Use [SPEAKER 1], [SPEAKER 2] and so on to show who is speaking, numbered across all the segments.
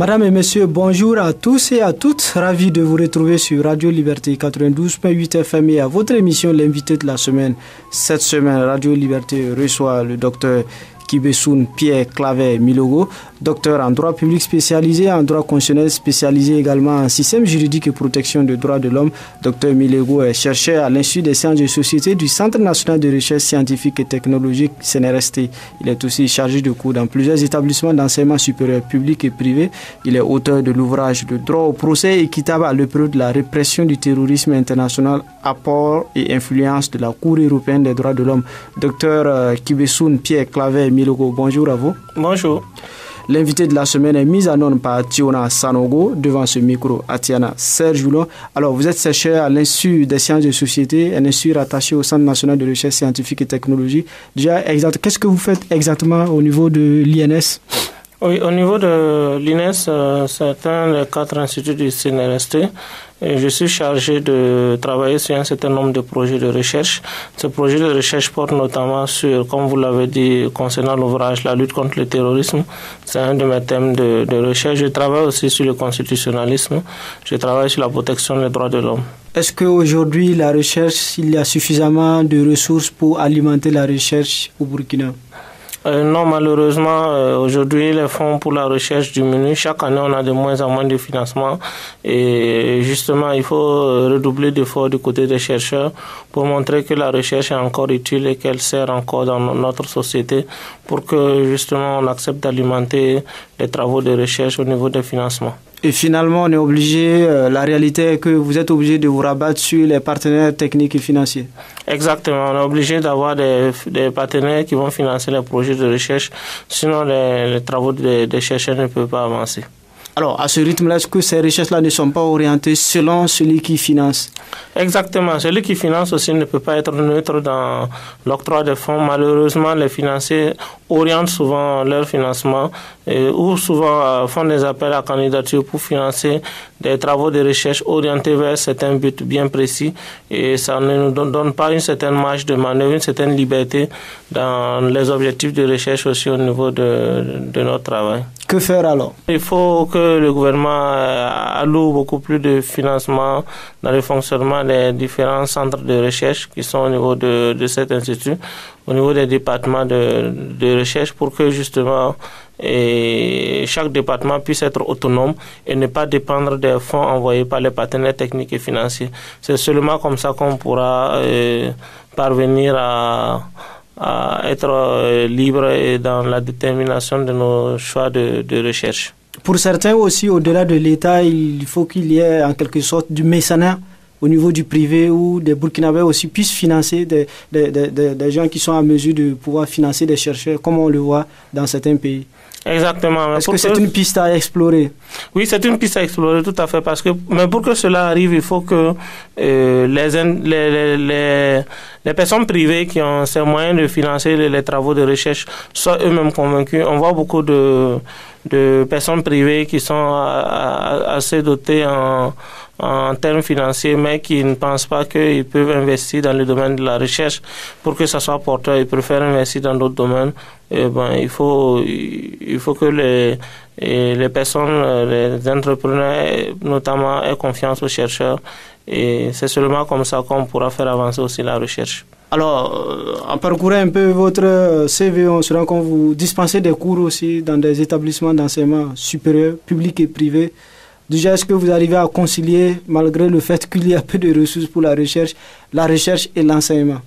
[SPEAKER 1] Madame et messieurs, bonjour à tous et à toutes. Ravi de vous retrouver sur Radio Liberté 92.8 FM et à votre émission L'invité de la semaine. Cette semaine, Radio Liberté reçoit le docteur Kibessoun Pierre Claver Milogo, docteur en droit public spécialisé, en droit constitutionnel spécialisé également en système juridique et protection des droits de l'homme. Docteur Milogo est chercheur à l'Institut des sciences de société du Centre national de recherche scientifique et technologique CNRST. Il est aussi chargé de cours dans plusieurs établissements d'enseignement supérieur public et privé. Il est auteur de l'ouvrage de droit au procès équitable à l'épreuve de la répression du terrorisme international, apport et influence de la Cour européenne des droits de l'homme. Docteur Kibessoun Pierre Claver Milogo, bonjour à vous.
[SPEAKER 2] Bonjour.
[SPEAKER 1] L'invité de la semaine est mise en onde par Tiona Sanogo, devant ce micro, Atiana Serjoulon. Alors, vous êtes chercheur à l'Institut des sciences de société, un institut rattaché au Centre national de recherche scientifique et technologique. Déjà, qu'est-ce que vous faites exactement au niveau de l'INS?
[SPEAKER 2] Oui, au niveau de l'INS, c'est un des 4 instituts du CNRST. Et je suis chargé de travailler sur un certain nombre de projets de recherche. Ces projets de recherche portent notamment sur, comme vous l'avez dit, concernant l'ouvrage La lutte contre le terrorisme. C'est un de mes thèmes de recherche. Je travaille aussi sur le constitutionnalisme. Je travaille sur la protection des droits de l'homme.
[SPEAKER 1] Est-ce qu'aujourd'hui, la recherche, il y a suffisamment de ressources pour alimenter la recherche au Burkina?
[SPEAKER 2] Non, malheureusement, aujourd'hui, les fonds pour la recherche diminuent. Chaque année, on a de moins en moins de financement. Et justement, il faut redoubler d'efforts du côté des chercheurs pour montrer que la recherche est encore utile et qu'elle sert encore dans notre société pour que, justement, on accepte d'alimenter les travaux de recherche au niveau des financements.
[SPEAKER 1] Et finalement, on est obligé, la réalité est que vous êtes obligé de vous rabattre sur les partenaires techniques et financiers.
[SPEAKER 2] Exactement, on est obligé d'avoir des partenaires qui vont financer les projets de recherche, sinon les travaux des chercheurs ne peuvent pas avancer.
[SPEAKER 1] Alors, à ce rythme-là, est-ce que ces recherches-là ne sont pas orientées selon celui qui finance?
[SPEAKER 2] Exactement. Celui qui finance aussi ne peut pas être neutre dans l'octroi des fonds. Malheureusement, les financiers orientent souvent leur financement ou souvent font des appels à candidature pour financer des travaux de recherche orientés vers certains buts bien précis. Et ça ne nous donne pas une certaine marge de manœuvre, une certaine liberté dans les objectifs de recherche aussi au niveau de notre travail.
[SPEAKER 1] Que faire alors?
[SPEAKER 2] Il faut que le gouvernement alloue beaucoup plus de financement dans le fonctionnement des différents centres de recherche qui sont au niveau de cet institut, au niveau des départements de recherche pour que justement chaque département puisse être autonome et ne pas dépendre des fonds envoyés par les partenaires techniques et financiers. C'est seulement comme ça qu'on pourra parvenir à être libre et dans la détermination de nos choix de recherche.
[SPEAKER 1] Pour certains aussi, au-delà de l'État, il faut qu'il y ait en quelque sorte du mécénat au niveau du privé où des Burkinabés aussi puissent financer des gens qui sont en mesure de pouvoir financer des chercheurs comme on le voit dans certains pays.
[SPEAKER 2] Exactement.
[SPEAKER 1] Est-ce que c'est une piste à explorer?
[SPEAKER 2] Oui, c'est une piste à explorer, tout à fait. Mais pour que cela arrive, il faut que les personnes privées qui ont ces moyens de financer les travaux de recherche soient eux-mêmes convaincus. On voit beaucoup de personnes privées qui sont assez dotées en termes financiers, mais qui ne pensent pas qu'ils peuvent investir dans le domaine de la recherche pour que ça soit porteur. Ils préfèrent investir dans d'autres domaines. Il faut que les personnes, les entrepreneurs, notamment, aient confiance aux chercheurs. Et c'est seulement comme ça qu'on pourra faire avancer aussi la recherche.
[SPEAKER 1] Alors, en parcourant un peu votre CV, on se rend compte que vous dispensez des cours aussi dans des établissements d'enseignement supérieur, publics et privés. Déjà, est-ce que vous arrivez à concilier, malgré le fait qu'il y a peu de ressources pour la recherche et l'enseignement?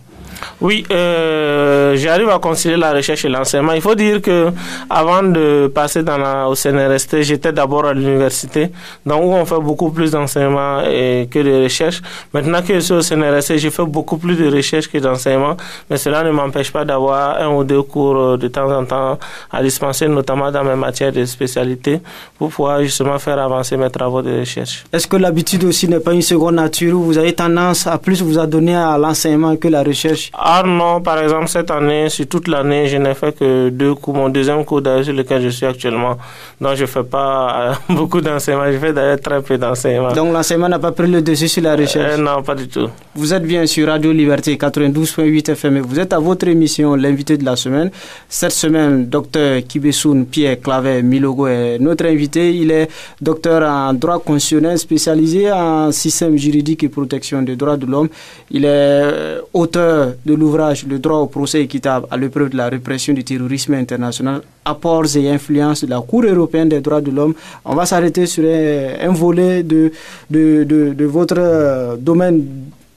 [SPEAKER 2] Oui, j'arrive à concilier la recherche et l'enseignement. Il faut dire que avant de passer au CNRST, j'étais d'abord à l'université, donc où on fait beaucoup plus d'enseignement que de recherche. Maintenant que je suis au CNRST, j'ai fait beaucoup plus de recherche que d'enseignement, mais cela ne m'empêche pas d'avoir 1 ou 2 cours de temps en temps à dispenser, notamment dans mes matières de spécialité, pour pouvoir justement faire avancer mes travaux de recherche.
[SPEAKER 1] Est-ce que l'habitude aussi n'est pas une seconde nature où vous avez tendance à plus vous adonner à l'enseignement que la recherche?
[SPEAKER 2] non, par exemple, cette année, sur toute l'année, je n'ai fait que 2 cours. Mon deuxième cours, d'ailleurs, sur lequel je suis actuellement. Donc, je ne fais pas beaucoup d'enseignement. Je fais d'ailleurs très peu d'enseignement.
[SPEAKER 1] Donc, l'enseignement n'a pas pris le dessus sur la recherche?
[SPEAKER 2] Non, pas du tout.
[SPEAKER 1] Vous êtes bien sur Radio Liberté 92.8 FM et vous êtes à votre émission, l'invité de la semaine. Cette semaine, Dr Kibesoun Pierre Claver Milogo est notre invité. Il est docteur en droit constitutionnel spécialisé en système juridique et protection des droits de l'homme. Il est auteur de l'ouvrage Le droit au procès équitable à l'épreuve de la répression du terrorisme international, apports et influences de la Cour européenne des droits de l'homme. On va s'arrêter sur un volet de votre domaine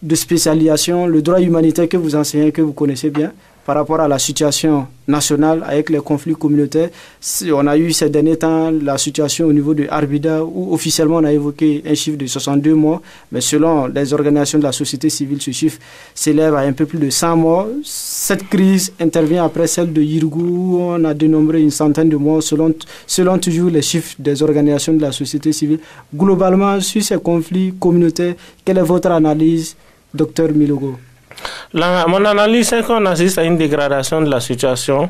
[SPEAKER 1] de spécialisation, le droit humanitaire que vous enseignez, que vous connaissez bien, par rapport à la situation nationale avec les conflits communautaires. On a eu ces derniers temps la situation au niveau de Arbida où officiellement on a évoqué un chiffre de 62 morts, mais selon les organisations de la société civile, ce chiffre s'élève à un peu plus de 100 morts. Cette crise intervient après celle de Yirgou où on a dénombré une centaine de morts selon toujours les chiffres des organisations de la société civile. Globalement, sur ces conflits communautaires, quelle est votre analyse, Dr Milogo?
[SPEAKER 2] Mon analyse, c'est qu'on assiste à une dégradation de la situation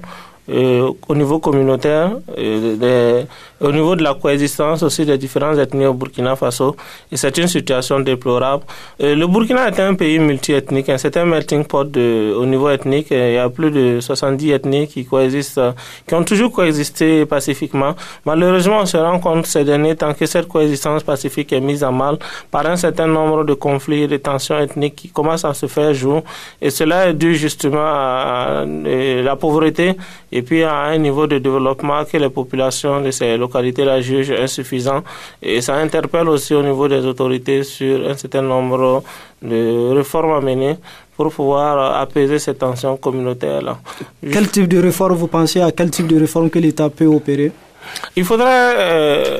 [SPEAKER 2] au niveau communautaire, au niveau de la coexistence aussi des différentes ethnies au Burkina Faso. Et c'est une situation déplorable. Le Burkina est un pays multiethnique, c'est un melting pot au niveau ethnique. Il y a plus de 70 ethnies qui coexistent, qui ont toujours coexisté pacifiquement. Malheureusement, on se rend compte ces derniers temps que cette coexistence pacifique est mise à mal par un certain nombre de conflits et de tensions ethniques qui commencent à se faire jour. Et cela est dû justement à la pauvreté et puis à un niveau de développement que les populations de ces localités-là jugent insuffisant. Et ça interpelle aussi au niveau des autorités sur un certain nombre de réformes à mener pour pouvoir apaiser ces tensions communautaires-là.
[SPEAKER 1] Quel type de réforme vous pensez à quel type de réforme que l'État peut opérer?
[SPEAKER 2] Il faudrait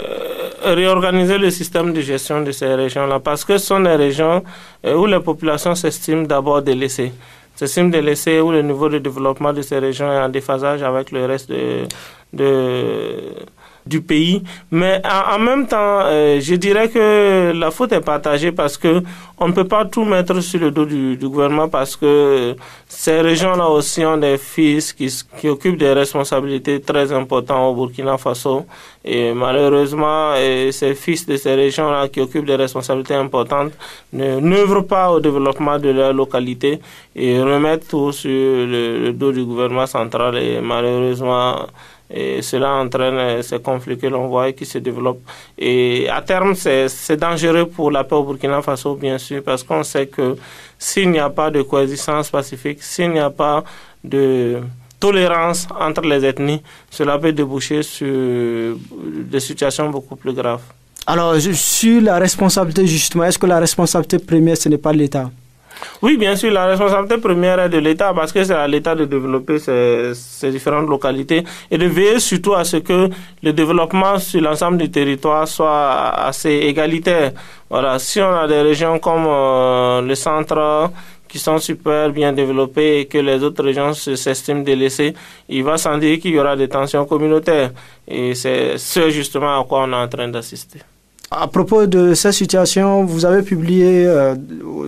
[SPEAKER 2] réorganiser le système de gestion de ces régions-là parce que ce sont des régions où les populations s'estiment d'abord délaissées. S'estiment délaissées, où le niveau de développement de ces régions est en déphasage avec le reste du pays. Mais en même temps, je dirais que la faute est partagée parce que on ne peut pas tout mettre sur le dos du gouvernement parce que ces régions-là aussi ont des fils qui occupent des responsabilités très importantes au Burkina Faso. Et malheureusement, ces fils de ces régions-là qui occupent des responsabilités importantes n'œuvrent pas au développement de leur localité et remettent tout sur le dos du gouvernement central. Et malheureusement, et cela entraîne ces conflits que l'on voit et qui se développent. Et à terme, c'est dangereux pour la paix au Burkina Faso, bien sûr, parce qu'on sait que s'il n'y a pas de coexistence pacifique, s'il n'y a pas de tolérance entre les ethnies, cela peut déboucher sur des situations beaucoup plus graves.
[SPEAKER 1] Alors, sur la responsabilité, justement, est-ce que la responsabilité première, ce n'est pas l'État?
[SPEAKER 2] Oui, bien sûr, la responsabilité première est de l'État parce que c'est à l'État de développer ces différentes localités et de veiller surtout à ce que le développement sur l'ensemble du territoire soit assez égalitaire. Voilà, si on a des régions comme le centre qui sont super bien développées et que les autres régions s'estiment délaissées, il va sans dire qu'il y aura des tensions communautaires. Et c'est ce justement à quoi on est en train d'assister.
[SPEAKER 1] À propos de cette situation, vous avez publié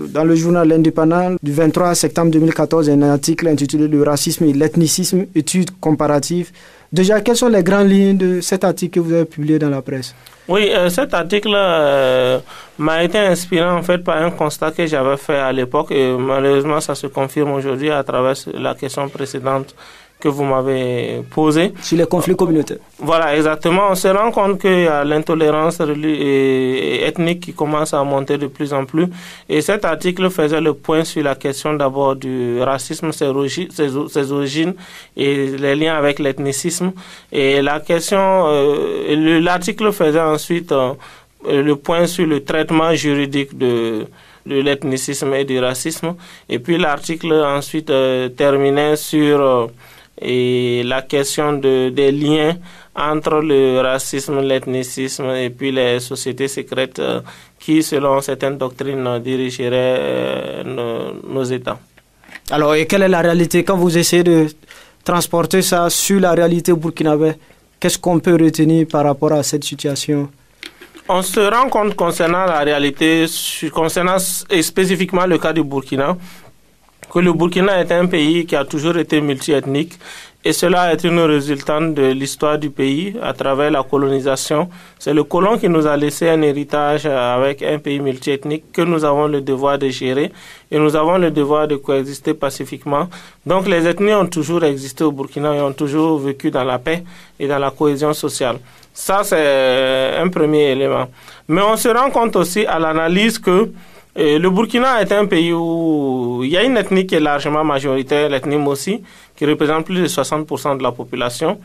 [SPEAKER 1] dans le journal L'Indépendant du 23 septembre 2014 un article intitulé « Le racisme et l'ethnicisme, études comparatives ». Déjà, quelles sont les grandes lignes de cet article que vous avez publié dans la presse?
[SPEAKER 2] Oui, cet article m'a été inspiré en fait par un constat que j'avais fait à l'époque et malheureusement ça se confirme aujourd'hui à travers la question précédente que vous m'avez posé.
[SPEAKER 1] Sur les conflits communautaires.
[SPEAKER 2] Voilà, exactement. On se rend compte qu'il y a l'intolérance ethnique qui commence à monter de plus en plus. Et cet article faisait le point sur la question d'abord du racisme, ses origines et les liens avec l'ethnicisme. Et la question, l'article faisait ensuite le point sur le traitement juridique de l'ethnicisme et du racisme. Et puis l'article ensuite terminait sur et la question des liens entre le racisme, l'ethnicisme et puis les sociétés secrètes qui, selon certaines doctrines, dirigeraient nos États.
[SPEAKER 1] Alors, et quelle est la réalité quand vous essayez de transporter ça sur la réalité burkinabé? Qu'est-ce qu'on peut retenir par rapport à cette situation?
[SPEAKER 2] On se rend compte concernant la réalité, concernant spécifiquement le cas du Burkina, que le Burkina est un pays qui a toujours été multiethnique. Et cela est une résultante de l'histoire du pays à travers la colonisation. C'est le colon qui nous a laissé un héritage avec un pays multiethnique que nous avons le devoir de gérer et nous avons le devoir de coexister pacifiquement. Donc les ethnies ont toujours existé au Burkina et ont toujours vécu dans la paix et dans la cohésion sociale. Ça, c'est un premier élément. Mais on se rend compte aussi à l'analyse que le Burkina est un pays où il y a une ethnie qui est largement majoritaire, l'ethnie Mossi, qui représente plus de 60% de la population.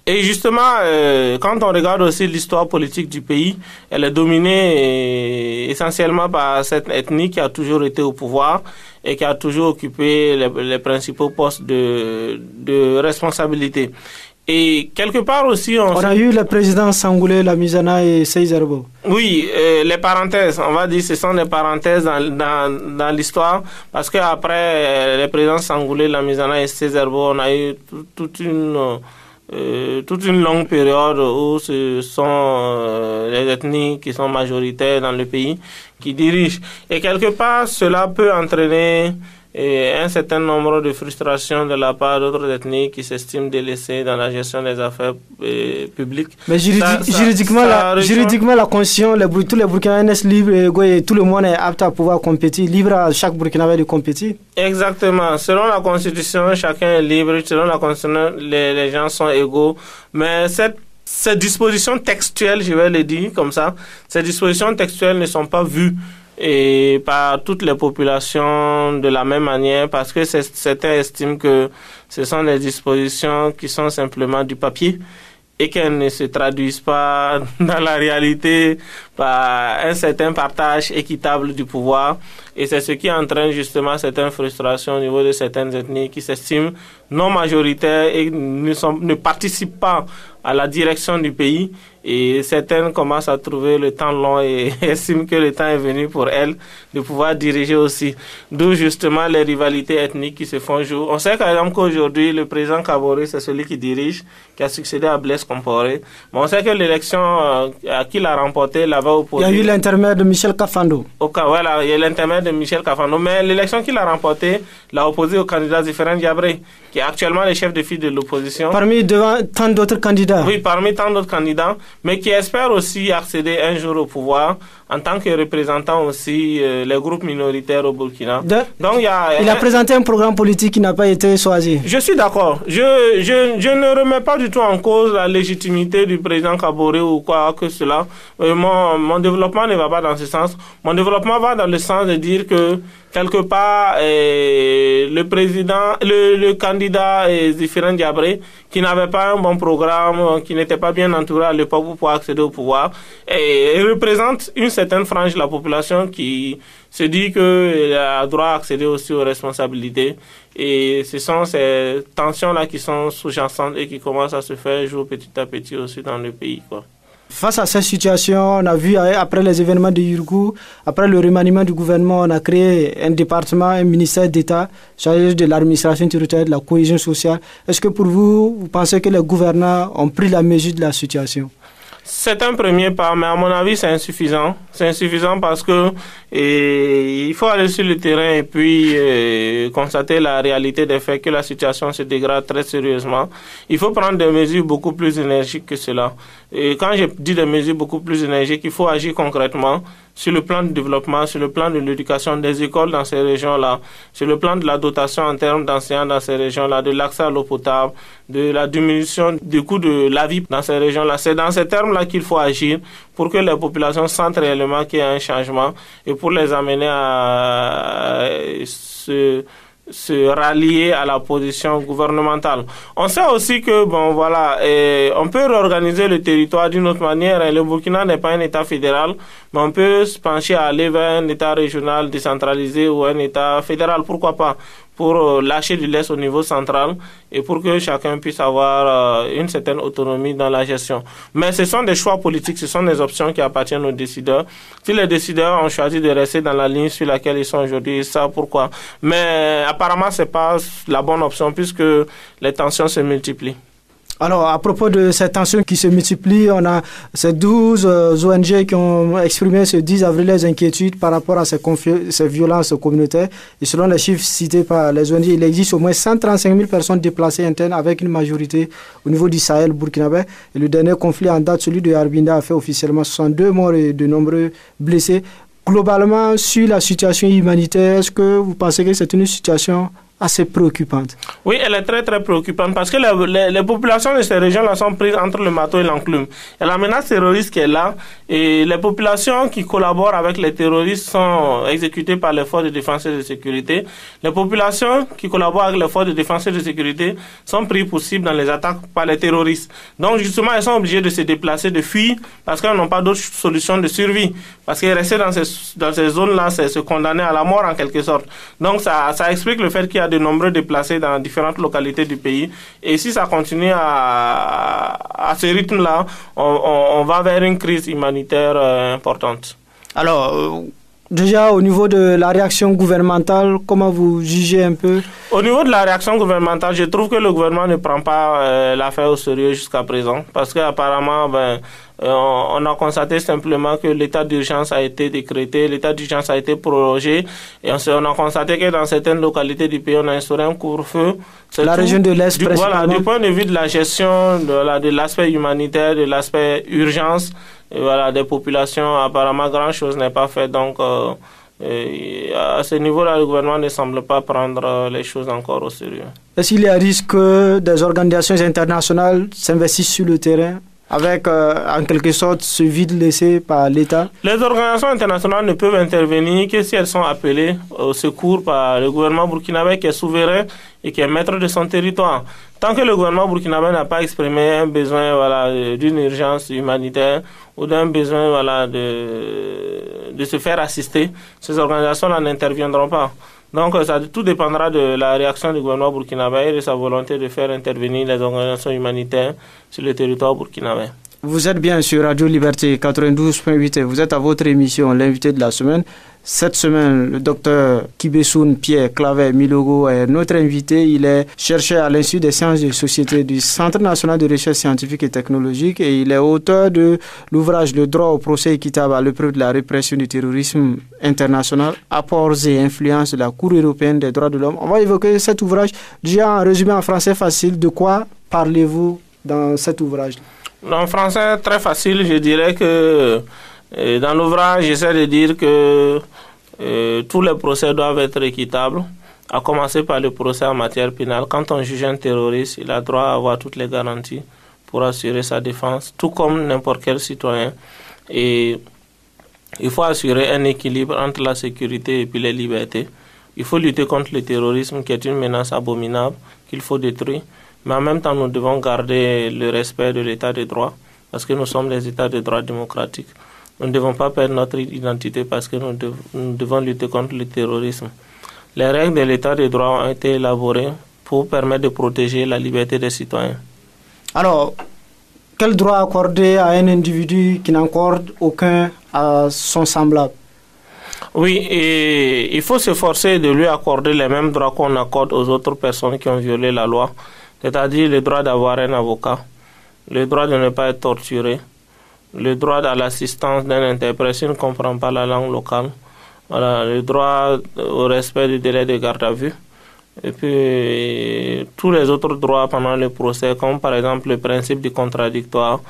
[SPEAKER 2] Et justement, quand on regarde aussi l'histoire politique du pays, elle est dominée essentiellement par cette ethnie qui a toujours été au pouvoir et qui a toujours occupé les principaux postes de responsabilité. Et quelque part aussi...
[SPEAKER 1] On a eu le président Sangoulé, Lamizana et Seizerbo.
[SPEAKER 2] Oui, les parenthèses, on va dire, ce sont des parenthèses dans l'histoire, parce qu'après les présidents Sangoulé, Lamizana et Seizerbo, on a eu toute une longue période où ce sont les ethnies qui sont majoritaires dans le pays qui dirigent. Et quelque part, cela peut entraîner un certain nombre de frustrations de la part d'autres ethnies qui s'estiment délaissées dans la gestion des affaires publiques.
[SPEAKER 1] Mais juridiquement, la Constitution, tous les Burkinabés naissent libres et tout le monde est apte à pouvoir compétir, libre à chaque Burkinabé de compétir.
[SPEAKER 2] Exactement. Selon la Constitution, chacun est libre. Selon la Constitution, les gens sont égaux. Mais ces dispositions textuelles, je vais le dire comme ça, ces dispositions textuelles ne sont pas vues et par toutes les populations de la même manière, parce que certains estiment que ce sont des dispositions qui sont simplement du papier et qu'elles ne se traduisent pas dans la réalité par un certain partage équitable du pouvoir. Et c'est ce qui entraîne justement certaines frustrations au niveau de certaines ethnies qui s'estiment non majoritaires et ne participent pas à la direction du pays. Et certaines commencent à trouver le temps long et estiment que le temps est venu pour elles de pouvoir diriger aussi. D'où justement les rivalités ethniques qui se font jour. On sait par exemple qu'aujourd'hui, le président Kaboré, c'est celui qui dirige, qui a succédé à Blaise Compaoré. Mais on sait que l'élection qu'il a remportée, l'avait opposé.
[SPEAKER 1] Il y a eu l'intermédiaire de Michel Kafando.
[SPEAKER 2] Voilà, il y a l'intermédiaire de Michel Kafando. Mais l'élection qu'il a remportée, l'a opposé au candidat Zéphrin Diabré, qui est actuellement le chef de file de l'opposition.
[SPEAKER 1] Parmi tant d'autres candidats.
[SPEAKER 2] Oui, parmi tant d'autres candidats, mais qui espèrent aussi accéder un jour au pouvoir en tant que représentant aussi les groupes minoritaires au Burkina. Donc, il a
[SPEAKER 1] présenté un programme politique qui n'a pas été choisi.
[SPEAKER 2] Je suis d'accord. Je ne remets pas du tout en cause la légitimité du président Kaboré ou quoi que cela. Mon développement ne va pas dans ce sens. Mon développement va dans le sens de dire que quelque part, le candidat Zéphrin Diabré, qui n'avait pas un bon programme, qui n'était pas bien entouré à l'époque pour pouvoir accéder au pouvoir, et représente une certaine frange de la population qui se dit qu'elle a droit à accéder aussi aux responsabilités. Et ce sont ces tensions-là qui sont sous-jacentes et qui commencent à se faire jour petit à petit aussi dans le pays, quoi.
[SPEAKER 1] Face à cette situation, on a vu après les événements de Yurgou, après le remaniement du gouvernement, on a créé un département, un ministère d'État chargé de l'administration territoriale, de la cohésion sociale. Est-ce que pour vous pensez que les gouvernants ont pris la mesure de la situation?
[SPEAKER 2] C'est un premier pas, mais à mon avis, c'est insuffisant. C'est insuffisant parce que il faut aller sur le terrain et puis constater la réalité des faits, que la situation se dégrade très sérieusement. Il faut prendre des mesures beaucoup plus énergiques que cela. Et quand je dis des mesures beaucoup plus énergiques, il faut agir concrètement sur le plan du développement, sur le plan de l'éducation des écoles dans ces régions-là, sur le plan de la dotation en termes d'enseignants dans ces régions-là, de l'accès à l'eau potable, de la diminution du coût de la vie dans ces régions-là. C'est dans ces termes-là qu'il faut agir pour que les populations sentent réellement qu'il y a un changement et pour les amener à se rallier à la position gouvernementale. On sait aussi que, on peut réorganiser le territoire d'une autre manière. Le Burkina n'est pas un État fédéral, mais on peut se pencher à aller vers un État régional décentralisé ou un État fédéral, pourquoi pas, pour lâcher du lest au niveau central et pour que chacun puisse avoir une certaine autonomie dans la gestion. Mais ce sont des choix politiques, ce sont des options qui appartiennent aux décideurs. Si les décideurs ont choisi de rester dans la ligne sur laquelle ils sont aujourd'hui, ça pourquoi? Mais apparemment, c'est pas la bonne option puisque les tensions se multiplient.
[SPEAKER 1] Alors, à propos de ces tensions qui se multiplient, on a ces 12 ONG qui ont exprimé ce 10 avril les inquiétudes par rapport à ces violences communautaires. Et selon les chiffres cités par les ONG, il existe au moins 135 000 personnes déplacées internes avec une majorité au niveau du Sahel burkinabé. Et le dernier conflit en date, celui de Arbinda, a fait officiellement 62 morts et de nombreux blessés. Globalement, sur la situation humanitaire, est-ce que vous pensez que c'est une situation assez préoccupante?
[SPEAKER 2] Oui, elle est très très préoccupante parce que les populations de ces régions-là sont prises entre le marteau et l'enclume. Il y a la menace terroriste qui est là et les populations qui collaborent avec les terroristes sont exécutées par les forces de défense et de sécurité. Les populations qui collaborent avec les forces de défense et de sécurité sont prises pour cible dans les attaques par les terroristes. Donc justement, elles sont obligées de se déplacer, de fuir parce qu'elles n'ont pas d'autre solution de survie. Parce que rester dans ces zones-là, c'est se condamner à la mort en quelque sorte. Donc ça explique le fait qu'il y a de nombreux déplacés dans différentes localités du pays. Et si ça continue à ce rythme-là, on va vers une crise humanitaire importante.
[SPEAKER 1] Alors, déjà au niveau de la réaction gouvernementale, comment vous jugez un peu?
[SPEAKER 2] Au niveau de la réaction gouvernementale, je trouve que le gouvernement ne prend pas l'affaire au sérieux jusqu'à présent. Parce qu'apparemment, on a constaté simplement que l'état d'urgence a été décrété, l'état d'urgence a été prorogé et on a constaté que dans certaines localités du pays, on a instauré un couvre-feu.
[SPEAKER 1] La région de l'Est,
[SPEAKER 2] voilà, du point de vue de la gestion, de l'aspect humanitaire, de l'aspect urgence, et voilà, des populations, apparemment, grand-chose n'est pas fait. Donc, à ce niveau-là, le gouvernement ne semble pas prendre les choses encore au sérieux.
[SPEAKER 1] Est-ce qu'il y a risque que des organisations internationales s'investissent sur le terrain avec, en quelque sorte, ce vide laissé par l'État?
[SPEAKER 2] Les organisations internationales ne peuvent intervenir que si elles sont appelées au secours par le gouvernement burkinabé qui est souverain et qui est maître de son territoire. Tant que le gouvernement burkinabé n'a pas exprimé un besoin d'une urgence humanitaire ou d'un besoin de se faire assister, ces organisations-là n'interviendront pas. Donc, tout dépendra de la réaction du gouvernement burkinabé et de sa volonté de faire intervenir les organisations humanitaires sur le territoire burkinabé.
[SPEAKER 1] Vous êtes bien sur Radio Liberté 92.8 et vous êtes à votre émission, l'invité de la semaine. Cette semaine, le docteur Kibessoun Pierre Claver Milogo est notre invité. Il est chercheur à l'Institut des sciences de société du Centre national de recherche scientifique et technologique et il est auteur de l'ouvrage Le droit au procès équitable à l'épreuve de la répression du terrorisme international, apports et influences de la Cour européenne des droits de l'homme. On va évoquer cet ouvrage. Déjà en résumé en français facile, de quoi parlez-vous dans cet ouvrage?
[SPEAKER 2] En français très facile, je dirais que dans l'ouvrage, j'essaie de dire que tous les procès doivent être équitables, à commencer par le procès en matière pénale. Quand on juge un terroriste, il a droit à avoir toutes les garanties pour assurer sa défense, tout comme n'importe quel citoyen. Et il faut assurer un équilibre entre la sécurité et puis les libertés. Il faut lutter contre le terrorisme qui est une menace abominable qu'il faut détruire. Mais en même temps, nous devons garder le respect de l'état de droit parce que nous sommes des états de droit démocratiques. Nous ne devons pas perdre notre identité parce que nous devons lutter contre le terrorisme. Les règles de l'état de droit ont été élaborées pour permettre de protéger la liberté des citoyens.
[SPEAKER 1] Alors, quel droit accorder à un individu qui n'accorde aucun à son semblable?
[SPEAKER 2] Oui, et il faut s'efforcer de lui accorder les mêmes droits qu'on accorde aux autres personnes qui ont violé la loi, c'est-à-dire le droit d'avoir un avocat, le droit de ne pas être torturé, le droit à l'assistance d'un interprète s'il ne comprend pas la langue locale, voilà, le droit au respect du délai de garde à vue, et puis tous les autres droits pendant le procès, comme par exemple le principe du contradictoire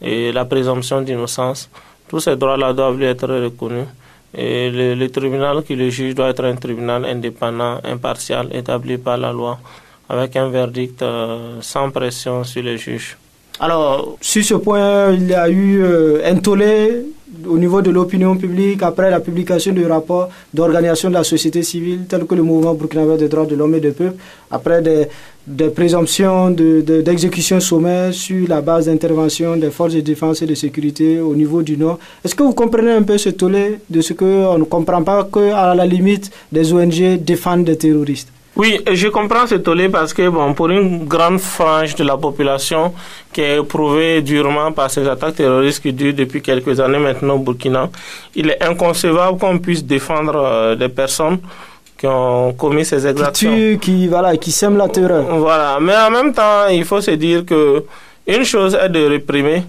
[SPEAKER 2] et la présomption d'innocence. Tous ces droits-là doivent lui être reconnus. Et le tribunal qui le juge doit être un tribunal indépendant, impartial, établi par la loi, avec un verdict sans pression sur les juges.
[SPEAKER 1] Alors, sur ce point, il y a eu un tollé au niveau de l'opinion publique après la publication du rapport d'organisation de la société civile tel que le mouvement burkinabé des droits de l'homme et des peuples, après des présomptions d'exécution sommaire sur la base d'intervention des forces de défense et de sécurité au niveau du Nord. Est-ce que vous comprenez un peu ce tollé de ce qu'on ne comprend pas qu'à la limite des ONG défendent des terroristes?
[SPEAKER 2] Oui, je comprends ce tollé parce que pour une grande frange de la population qui est éprouvée durement par ces attaques terroristes qui durent depuis quelques années maintenant au Burkina, il est inconcevable qu'on puisse défendre des personnes qui ont commis ces exactions.
[SPEAKER 1] Qui sèment la terreur.
[SPEAKER 2] Voilà, mais en même temps, il faut se dire que Une chose est de réprimer,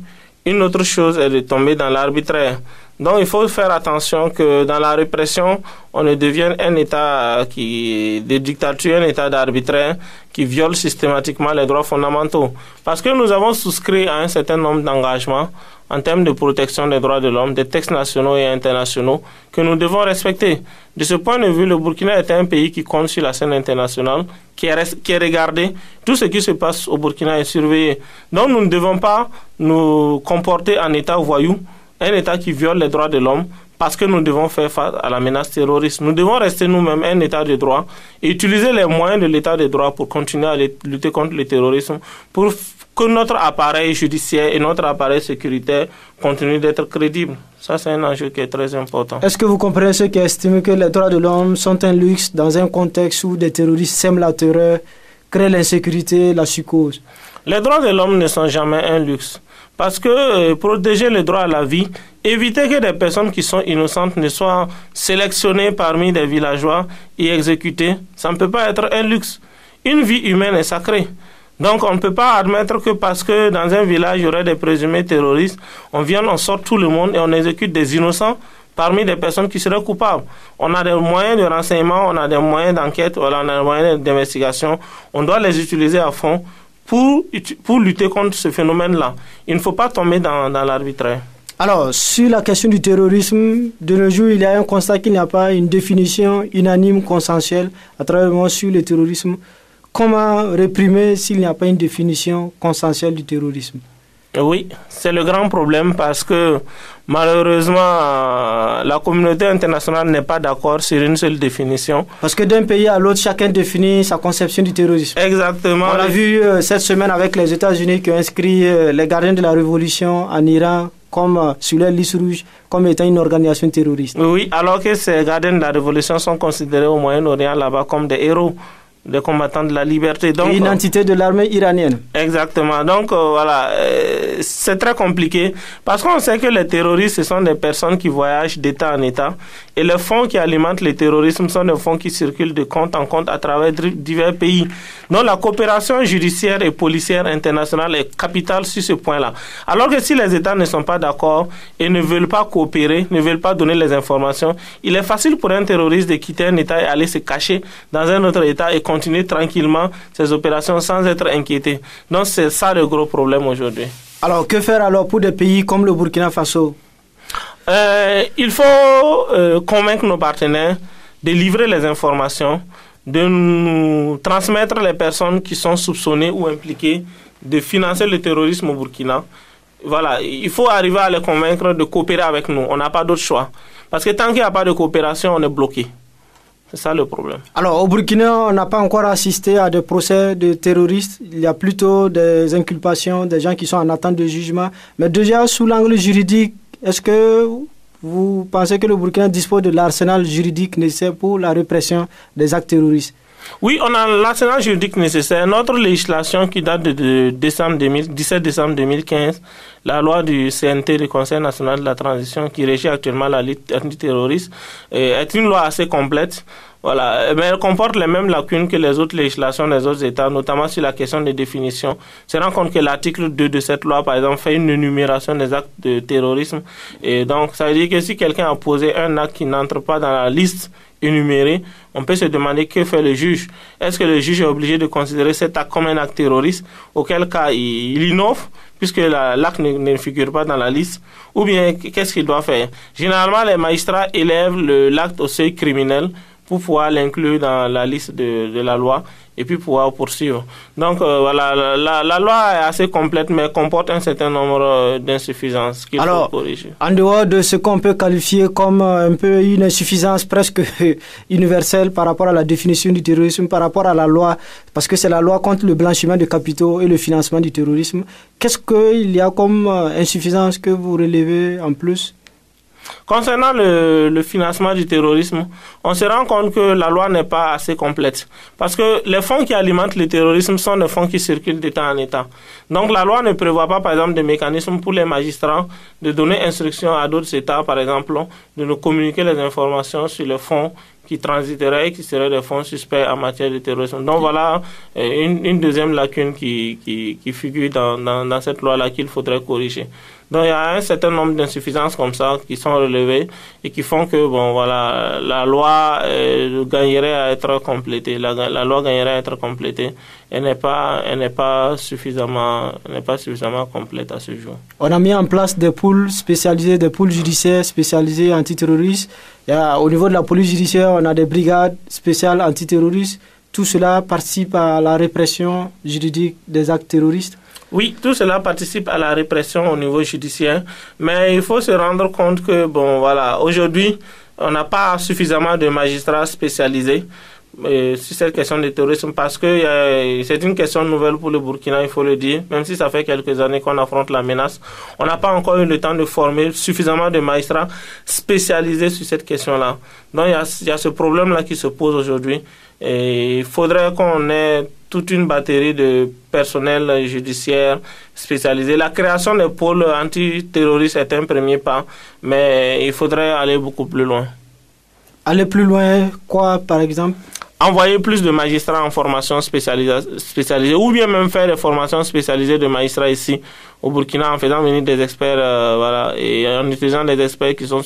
[SPEAKER 2] une autre chose est de tomber dans l'arbitraire. Donc il faut faire attention que dans la répression, on ne devienne un État de dictature, un État d'arbitraire qui viole systématiquement les droits fondamentaux. Parce que nous avons souscrit à un certain nombre d'engagements en termes de protection des droits de l'homme, des textes nationaux et internationaux que nous devons respecter. De ce point de vue, le Burkina est un pays qui compte sur la scène internationale, qui est regardé. Tout ce qui se passe au Burkina est surveillé. Donc nous ne devons pas nous comporter en État voyou, un État qui viole les droits de l'homme, parce que nous devons faire face à la menace terroriste. Nous devons rester nous-mêmes un État de droit et utiliser les moyens de l'État de droit pour continuer à lutter contre le terrorisme, pour que notre appareil judiciaire et notre appareil sécuritaire continuent d'être crédibles. Ça, c'est un enjeu qui est très important.
[SPEAKER 1] Est-ce que vous comprenez ceux qui estiment que les droits de l'homme sont un luxe dans un contexte où des terroristes sèment la terreur, créent l'insécurité, la psychose?
[SPEAKER 2] Les droits de l'homme ne sont jamais un luxe. Parce que protéger le droit à la vie, éviter que des personnes qui sont innocentes ne soient sélectionnées parmi des villageois et exécutées, ça ne peut pas être un luxe. Une vie humaine est sacrée. Donc on ne peut pas admettre que parce que dans un village il y aurait des présumés terroristes, on vient, on sort tout le monde et on exécute des innocents parmi des personnes qui seraient coupables. On a des moyens de renseignement, on a des moyens d'enquête, on a des moyens d'investigation. On doit les utiliser à fond pour lutter contre ce phénomène-là. Il ne faut pas tomber dans l'arbitraire.
[SPEAKER 1] Alors, sur la question du terrorisme, de nos jours, il y a un constat qu'il n'y a pas une définition unanime, consensuelle, à travers le monde sur le terrorisme. Comment réprimer s'il n'y a pas une définition consensuelle du terrorisme?
[SPEAKER 2] Oui, c'est le grand problème parce que malheureusement, la communauté internationale n'est pas d'accord sur une seule définition.
[SPEAKER 1] Parce que d'un pays à l'autre, chacun définit sa conception du terrorisme.
[SPEAKER 2] Exactement.
[SPEAKER 1] On l'a vu cette semaine avec les États-Unis qui ont inscrit les gardiens de la révolution en Iran comme sur la liste rouge, comme étant une organisation terroriste.
[SPEAKER 2] Oui, alors que ces gardiens de la révolution sont considérés au Moyen-Orient là-bas comme des héros, des combattants de la liberté. Donc,
[SPEAKER 1] une entité de l'armée iranienne.
[SPEAKER 2] Exactement. Donc voilà, c'est très compliqué parce qu'on sait que les terroristes, ce sont des personnes qui voyagent d'État en État et les fonds qui alimentent le terrorisme sont des fonds qui circulent de compte en compte à travers divers pays. Donc la coopération judiciaire et policière internationale est capitale sur ce point-là. Alors que si les États ne sont pas d'accord et ne veulent pas coopérer, ne veulent pas donner les informations, il est facile pour un terroriste de quitter un État et aller se cacher dans un autre État et continuer tranquillement ses opérations sans être inquiété. Donc c'est ça le gros problème aujourd'hui.
[SPEAKER 1] Alors que faire alors pour des pays comme le Burkina Faso?
[SPEAKER 2] Il faut convaincre nos partenaires de livrer les informations, de nous transmettre les personnes qui sont soupçonnées ou impliquées de financer le terrorisme au Burkina. Voilà, il faut arriver à les convaincre de coopérer avec nous. On n'a pas d'autre choix. Parce que tant qu'il n'y a pas de coopération, on est bloqué. C'est ça le problème. Alors,
[SPEAKER 1] au Burkina, on n'a pas encore assisté à des procès de terroristes. Il y a plutôt des inculpations, des gens qui sont en attente de jugement. Mais déjà, sous l'angle juridique, est-ce que vous pensez que le Burkina dispose de l'arsenal juridique nécessaire pour la répression des actes terroristes?
[SPEAKER 2] Oui, on a l'arsenal juridique nécessaire. Notre législation qui date de 17 décembre 2015, la loi du CNT, du Conseil national de la transition, qui régit actuellement la lutte antiterroriste, est une loi assez complète. Voilà, mais elle comporte les mêmes lacunes que les autres législations des autres États, notamment sur la question des définitions. On se rend compte que l'article 2 de cette loi, par exemple, fait une énumération des actes de terrorisme. Et donc, ça veut dire que si quelqu'un a posé un acte qui n'entre pas dans la liste énumérée, on peut se demander que fait le juge. Est-ce que le juge est obligé de considérer cet acte comme un acte terroriste, auquel cas il innove, puisque l'acte ne figure pas dans la liste, ou bien qu'est-ce qu'il doit faire? Généralement, les magistrats élèvent l'acte au seuil criminel pour pouvoir l'inclure dans la liste de la loi et puis pouvoir poursuivre. Donc voilà, la loi est assez complète mais comporte un certain nombre d'insuffisances qu'il faut corriger. En
[SPEAKER 1] dehors de ce qu'on peut qualifier comme un peu une insuffisance presque universelle par rapport à la définition du terrorisme, par rapport à la loi, parce que c'est la loi contre le blanchiment de capitaux et le financement du terrorisme, qu'est-ce qu'il y a comme insuffisance que vous relevez en plus?
[SPEAKER 2] Concernant le financement du terrorisme, on se rend compte que la loi n'est pas assez complète. Parce que les fonds qui alimentent le terrorisme sont des fonds qui circulent d'État en État. Donc la loi ne prévoit pas, par exemple, des mécanismes pour les magistrats de donner instruction à d'autres États, par exemple, de nous communiquer les informations sur les fonds qui transiteraient et qui seraient des fonds suspects en matière de terrorisme. Donc voilà une deuxième lacune qui figure dans cette loi-là qu'il faudrait corriger. Donc il y a un certain nombre d'insuffisances comme ça qui sont relevées et qui font que la loi gagnerait à être complétée. La loi gagnerait à être complétée. Elle n'est pas suffisamment complète à ce jour.
[SPEAKER 1] On a mis en place des pôles spécialisés, des pôles judiciaires spécialisés antiterroristes. Au niveau de la police judiciaire, on a des brigades spéciales antiterroristes. Tout cela participe à la répression juridique des actes terroristes.
[SPEAKER 2] Oui, tout cela participe à la répression au niveau judiciaire, mais il faut se rendre compte que, aujourd'hui, on n'a pas suffisamment de magistrats spécialisés sur cette question de terrorisme parce que c'est une question nouvelle pour le Burkina, il faut le dire, même si ça fait quelques années qu'on affronte la menace. On n'a pas encore eu le temps de former suffisamment de magistrats spécialisés sur cette question-là. Donc, il y a ce problème-là qui se pose aujourd'hui. Et il faudrait qu'on ait toute une batterie de personnel judiciaire spécialisé. La création des pôles antiterroristes est un premier pas, mais il faudrait aller beaucoup plus loin.
[SPEAKER 1] Aller plus loin, quoi par exemple?
[SPEAKER 2] Envoyer plus de magistrats en formation spécialisée ou bien même faire des formations spécialisées de magistrats ici au Burkina en faisant venir des experts et en utilisant des experts qui sont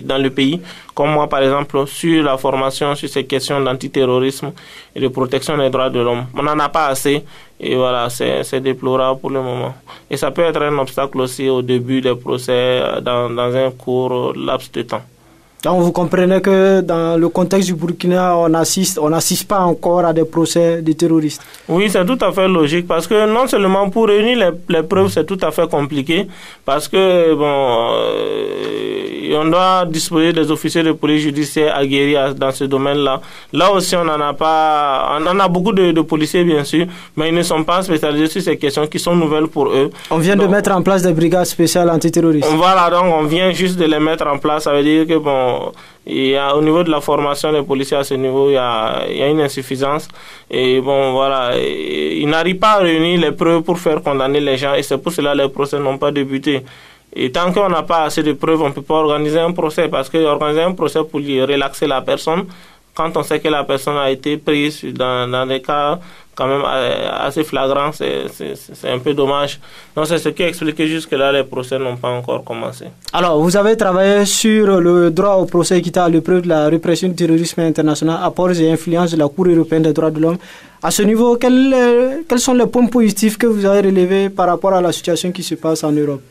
[SPEAKER 2] dans le pays, comme moi par exemple sur la formation sur ces questions d'antiterrorisme et de protection des droits de l'homme. On n'en a pas assez et c'est déplorable pour le moment. Et ça peut être un obstacle aussi au début des procès dans un court laps de temps.
[SPEAKER 1] Donc vous comprenez que dans le contexte du Burkina, on n'assiste pas encore à des procès de terroristes.
[SPEAKER 2] Oui, c'est tout à fait logique parce que non seulement pour réunir les preuves, c'est tout à fait compliqué parce que on doit disposer des officiers de police judiciaire aguerris dans ce domaine-là. Là aussi, on en a beaucoup de policiers bien sûr, mais ils ne sont pas spécialisés sur ces questions qui sont nouvelles pour eux.
[SPEAKER 1] On vient de mettre en place des brigades spéciales antiterroristes.
[SPEAKER 2] Voilà, donc on vient juste de les mettre en place. Ça veut dire que au niveau de la formation des policiers à ce niveau, il y a une insuffisance. Et ils n'arrivent pas à réunir les preuves pour faire condamner les gens et c'est pour cela que les procès n'ont pas débuté. Et tant qu'on n'a pas assez de preuves, on ne peut pas organiser un procès parce que organiser un procès pour relaxer la personne, quand on sait que la personne a été prise dans des cas quand même assez flagrants, c'est un peu dommage. Donc c'est ce qui explique que jusque-là, les procès n'ont pas encore commencé.
[SPEAKER 1] Alors, vous avez travaillé sur le droit au procès équitable à l'épreuve de la répression du terrorisme international, apports et influences de la Cour européenne des droits de l'homme. À ce niveau, quels sont les points positifs que vous avez relevés par rapport à la situation qui se passe en Europe?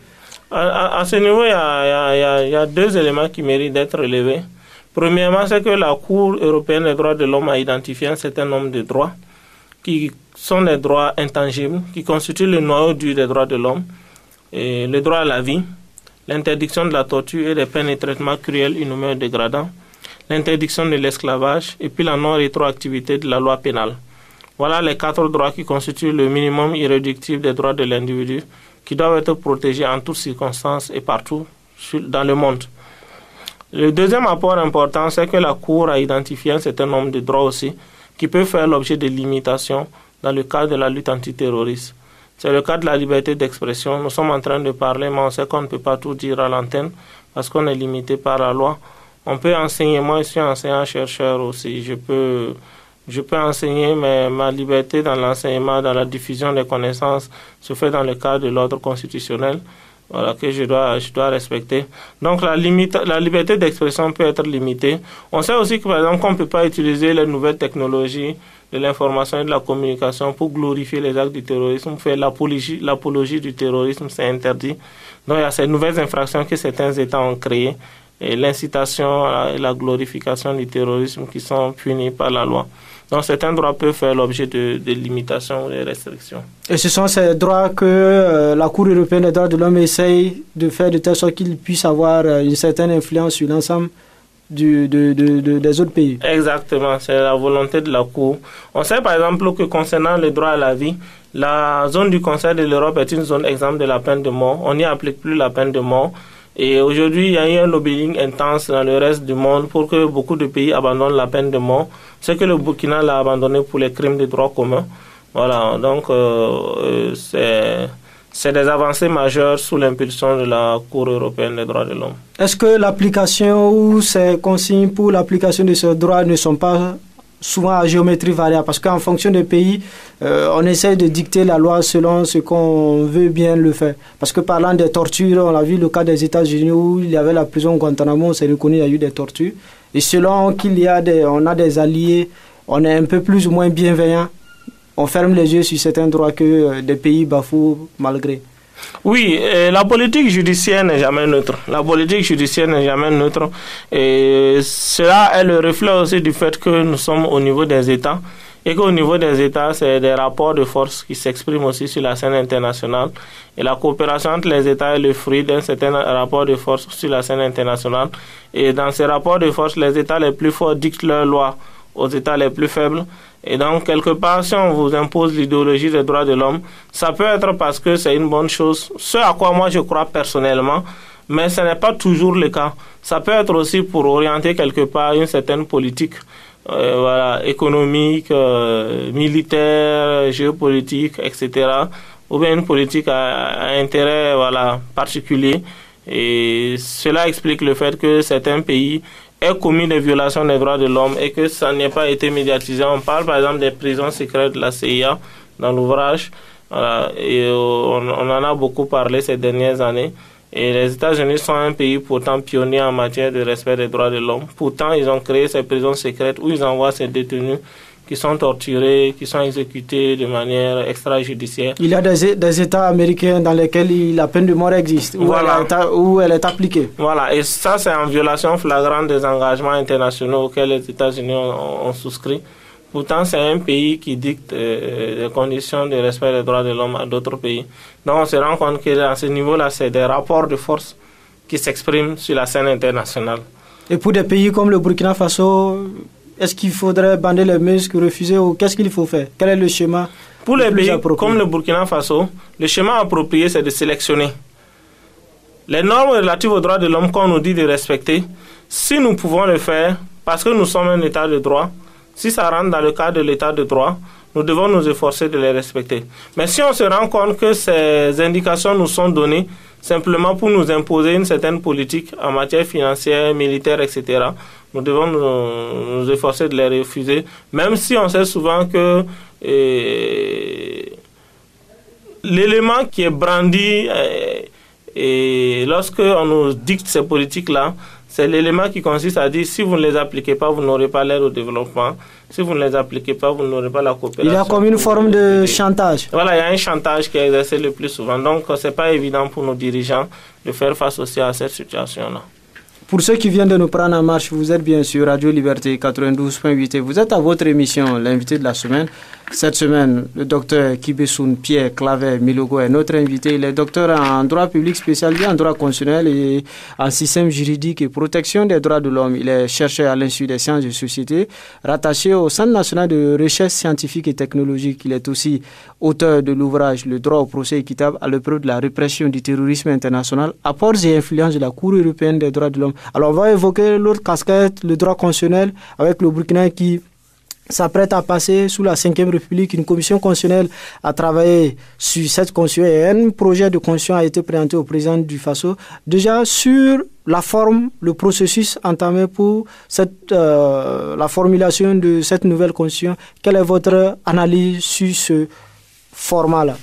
[SPEAKER 2] À ce niveau, il y a deux éléments qui méritent d'être relevés. Premièrement, c'est que la Cour européenne des droits de l'homme a identifié un certain nombre de droits qui sont des droits intangibles, qui constituent le noyau dur des droits de l'homme, et le droit à la vie, l'interdiction de la torture et des peines et traitements cruels, inhumains et dégradants, l'interdiction de l'esclavage et puis la non-rétroactivité de la loi pénale. Voilà les 4 droits qui constituent le minimum irréductible des droits de l'individu, qui doivent être protégés en toutes circonstances et partout dans le monde. Le deuxième apport important, c'est que la Cour a identifié un certain nombre de droits aussi qui peuvent faire l'objet de limitations dans le cadre de la lutte antiterroriste. C'est le cas de la liberté d'expression. Nous sommes en train de parler, mais on sait qu'on ne peut pas tout dire à l'antenne parce qu'on est limité par la loi. On peut enseigner, moi je suis enseignant-chercheur aussi, je peux enseigner, mais ma liberté dans l'enseignement, dans la diffusion des connaissances se fait dans le cadre de l'ordre constitutionnel. Que je dois respecter. Donc la liberté d'expression peut être limitée. On sait aussi que par exemple qu'on ne peut pas utiliser les nouvelles technologies de l'information et de la communication pour glorifier les actes du terrorisme, faire l'apologie du terrorisme, c'est interdit. Donc il y a ces nouvelles infractions que certains États ont créées et l'incitation et la glorification du terrorisme qui sont punis par la loi. Donc certains droits peuvent faire l'objet de limitations ou de restrictions. Et
[SPEAKER 1] ce sont ces droits que la Cour européenne des droits de l'homme essaye de faire de telle sorte qu'ils puissent avoir une certaine influence sur l'ensemble des autres pays.
[SPEAKER 2] Exactement, c'est la volonté de la Cour. On sait par exemple que concernant le droit à la vie, la zone du Conseil de l'Europe est une zone exempte de la peine de mort. On n'y applique plus la peine de mort. Et aujourd'hui, il y a eu un lobbying intense dans le reste du monde pour que beaucoup de pays abandonnent la peine de mort. C'est que le Burkina l'a abandonné pour les crimes de droit commun. Voilà, donc c'est des avancées majeures sous l'impulsion de la Cour européenne des droits de l'homme.
[SPEAKER 1] Est-ce que l'application ou ces consignes pour l'application de ce droit ne sont pas souvent à géométrie variable? Parce qu'en fonction des pays, on essaie de dicter la loi selon ce qu'on veut bien le faire. Parce que parlant des tortures, on a vu le cas des États-Unis où il y avait la prison Guantanamo, c'est reconnu, il y a eu des tortures. Et selon on a des alliés, on est un peu plus ou moins bienveillant. On ferme les yeux sur certains droits que des pays bafouent malgré.
[SPEAKER 2] Oui, la politique judiciaire n'est jamais neutre. La politique judiciaire n'est jamais neutre. Et cela est le reflet aussi du fait que nous sommes au niveau des États. Et qu'au niveau des États, c'est des rapports de force qui s'expriment aussi sur la scène internationale. Et la coopération entre les États est le fruit d'un certain rapport de force sur la scène internationale. Et dans ces rapports de force, les États les plus forts dictent leurs lois aux États les plus faibles. Et donc, quelque part, si on vous impose l'idéologie des droits de l'homme, ça peut être parce que c'est une bonne chose, ce à quoi moi je crois personnellement, mais ce n'est pas toujours le cas. Ça peut être aussi pour orienter quelque part une certaine politique économique, militaire, géopolitique, etc. Ou bien une politique à intérêt particulier. Et cela explique le fait que certains pays aient commis des violations des droits de l'homme et que ça n'ait pas été médiatisé. On parle par exemple des prisons secrètes de la CIA dans l'ouvrage. Et on en a beaucoup parlé ces dernières années. Et les États-Unis sont un pays pourtant pionnier en matière de respect des droits de l'homme. Pourtant, ils ont créé ces prisons secrètes où ils envoient ces détenus qui sont torturés, qui sont exécutés de manière extrajudiciaire.
[SPEAKER 1] Il y a des États américains dans lesquels la peine de mort existe, où elle est appliquée.
[SPEAKER 2] Voilà, et ça c'est en violation flagrante des engagements internationaux auxquels les États-Unis ont souscrit. Pourtant, c'est un pays qui dicte les conditions de respect des droits de l'homme à d'autres pays. Donc on se rend compte qu'à ce niveau-là, c'est des rapports de force qui s'expriment sur la scène internationale.
[SPEAKER 1] Et pour des pays comme le Burkina Faso, est-ce qu'il faudrait bander les muscles, refuser, ou qu'est-ce qu'il faut faire? Quel est le schéma?
[SPEAKER 2] Pour les pays comme le Burkina Faso, le schéma approprié, c'est de sélectionner les normes relatives aux droits de l'homme qu'on nous dit de respecter. Si nous pouvons le faire, parce que nous sommes un État de droit, si ça rentre dans le cadre de l'État de droit, nous devons nous efforcer de les respecter. Mais si on se rend compte que ces indications nous sont données simplement pour nous imposer une certaine politique en matière financière, militaire, etc., nous devons nous efforcer de les refuser, même si on sait souvent que l'élément qui est brandi lorsque on nous dicte ces politiques-là, c'est l'élément qui consiste à dire si vous ne les appliquez pas, vous n'aurez pas l'aide au développement. Si vous ne les appliquez pas, vous n'aurez pas la coopération.
[SPEAKER 1] Il y a comme une forme de chantage.
[SPEAKER 2] Voilà, il y a un chantage qui est exercé le plus souvent. Donc, ce n'est pas évident pour nos dirigeants de faire face aussi à cette situation-là.
[SPEAKER 1] Pour ceux qui viennent de nous prendre en marche, vous êtes bien sûr Radio Liberté 92.8 et vous êtes à votre émission, l'invité de la semaine. Cette semaine, le docteur Kibessoun Pierre Claver Milogo est notre invité. Il est docteur en droit public spécialisé en droit constitutionnel et en système juridique et protection des droits de l'homme. Il est chercheur à l'Institut des sciences de société, rattaché au Centre national de recherche scientifique et technologique. Il est aussi auteur de l'ouvrage Le droit au procès équitable à l'épreuve de la répression du terrorisme international, apports et influences de la Cour européenne des droits de l'homme. Alors, on va évoquer l'autre casquette, le droit constitutionnel, avec le Burkina qui s'apprête à passer sous la 5e République. Une commission constitutionnelle a travaillé sur cette constitution et un projet de constitution a été présenté au président du Faso. Déjà, sur la forme, le processus entamé pour la formulation de cette nouvelle constitution, quelle est votre analyse sur ce format-là?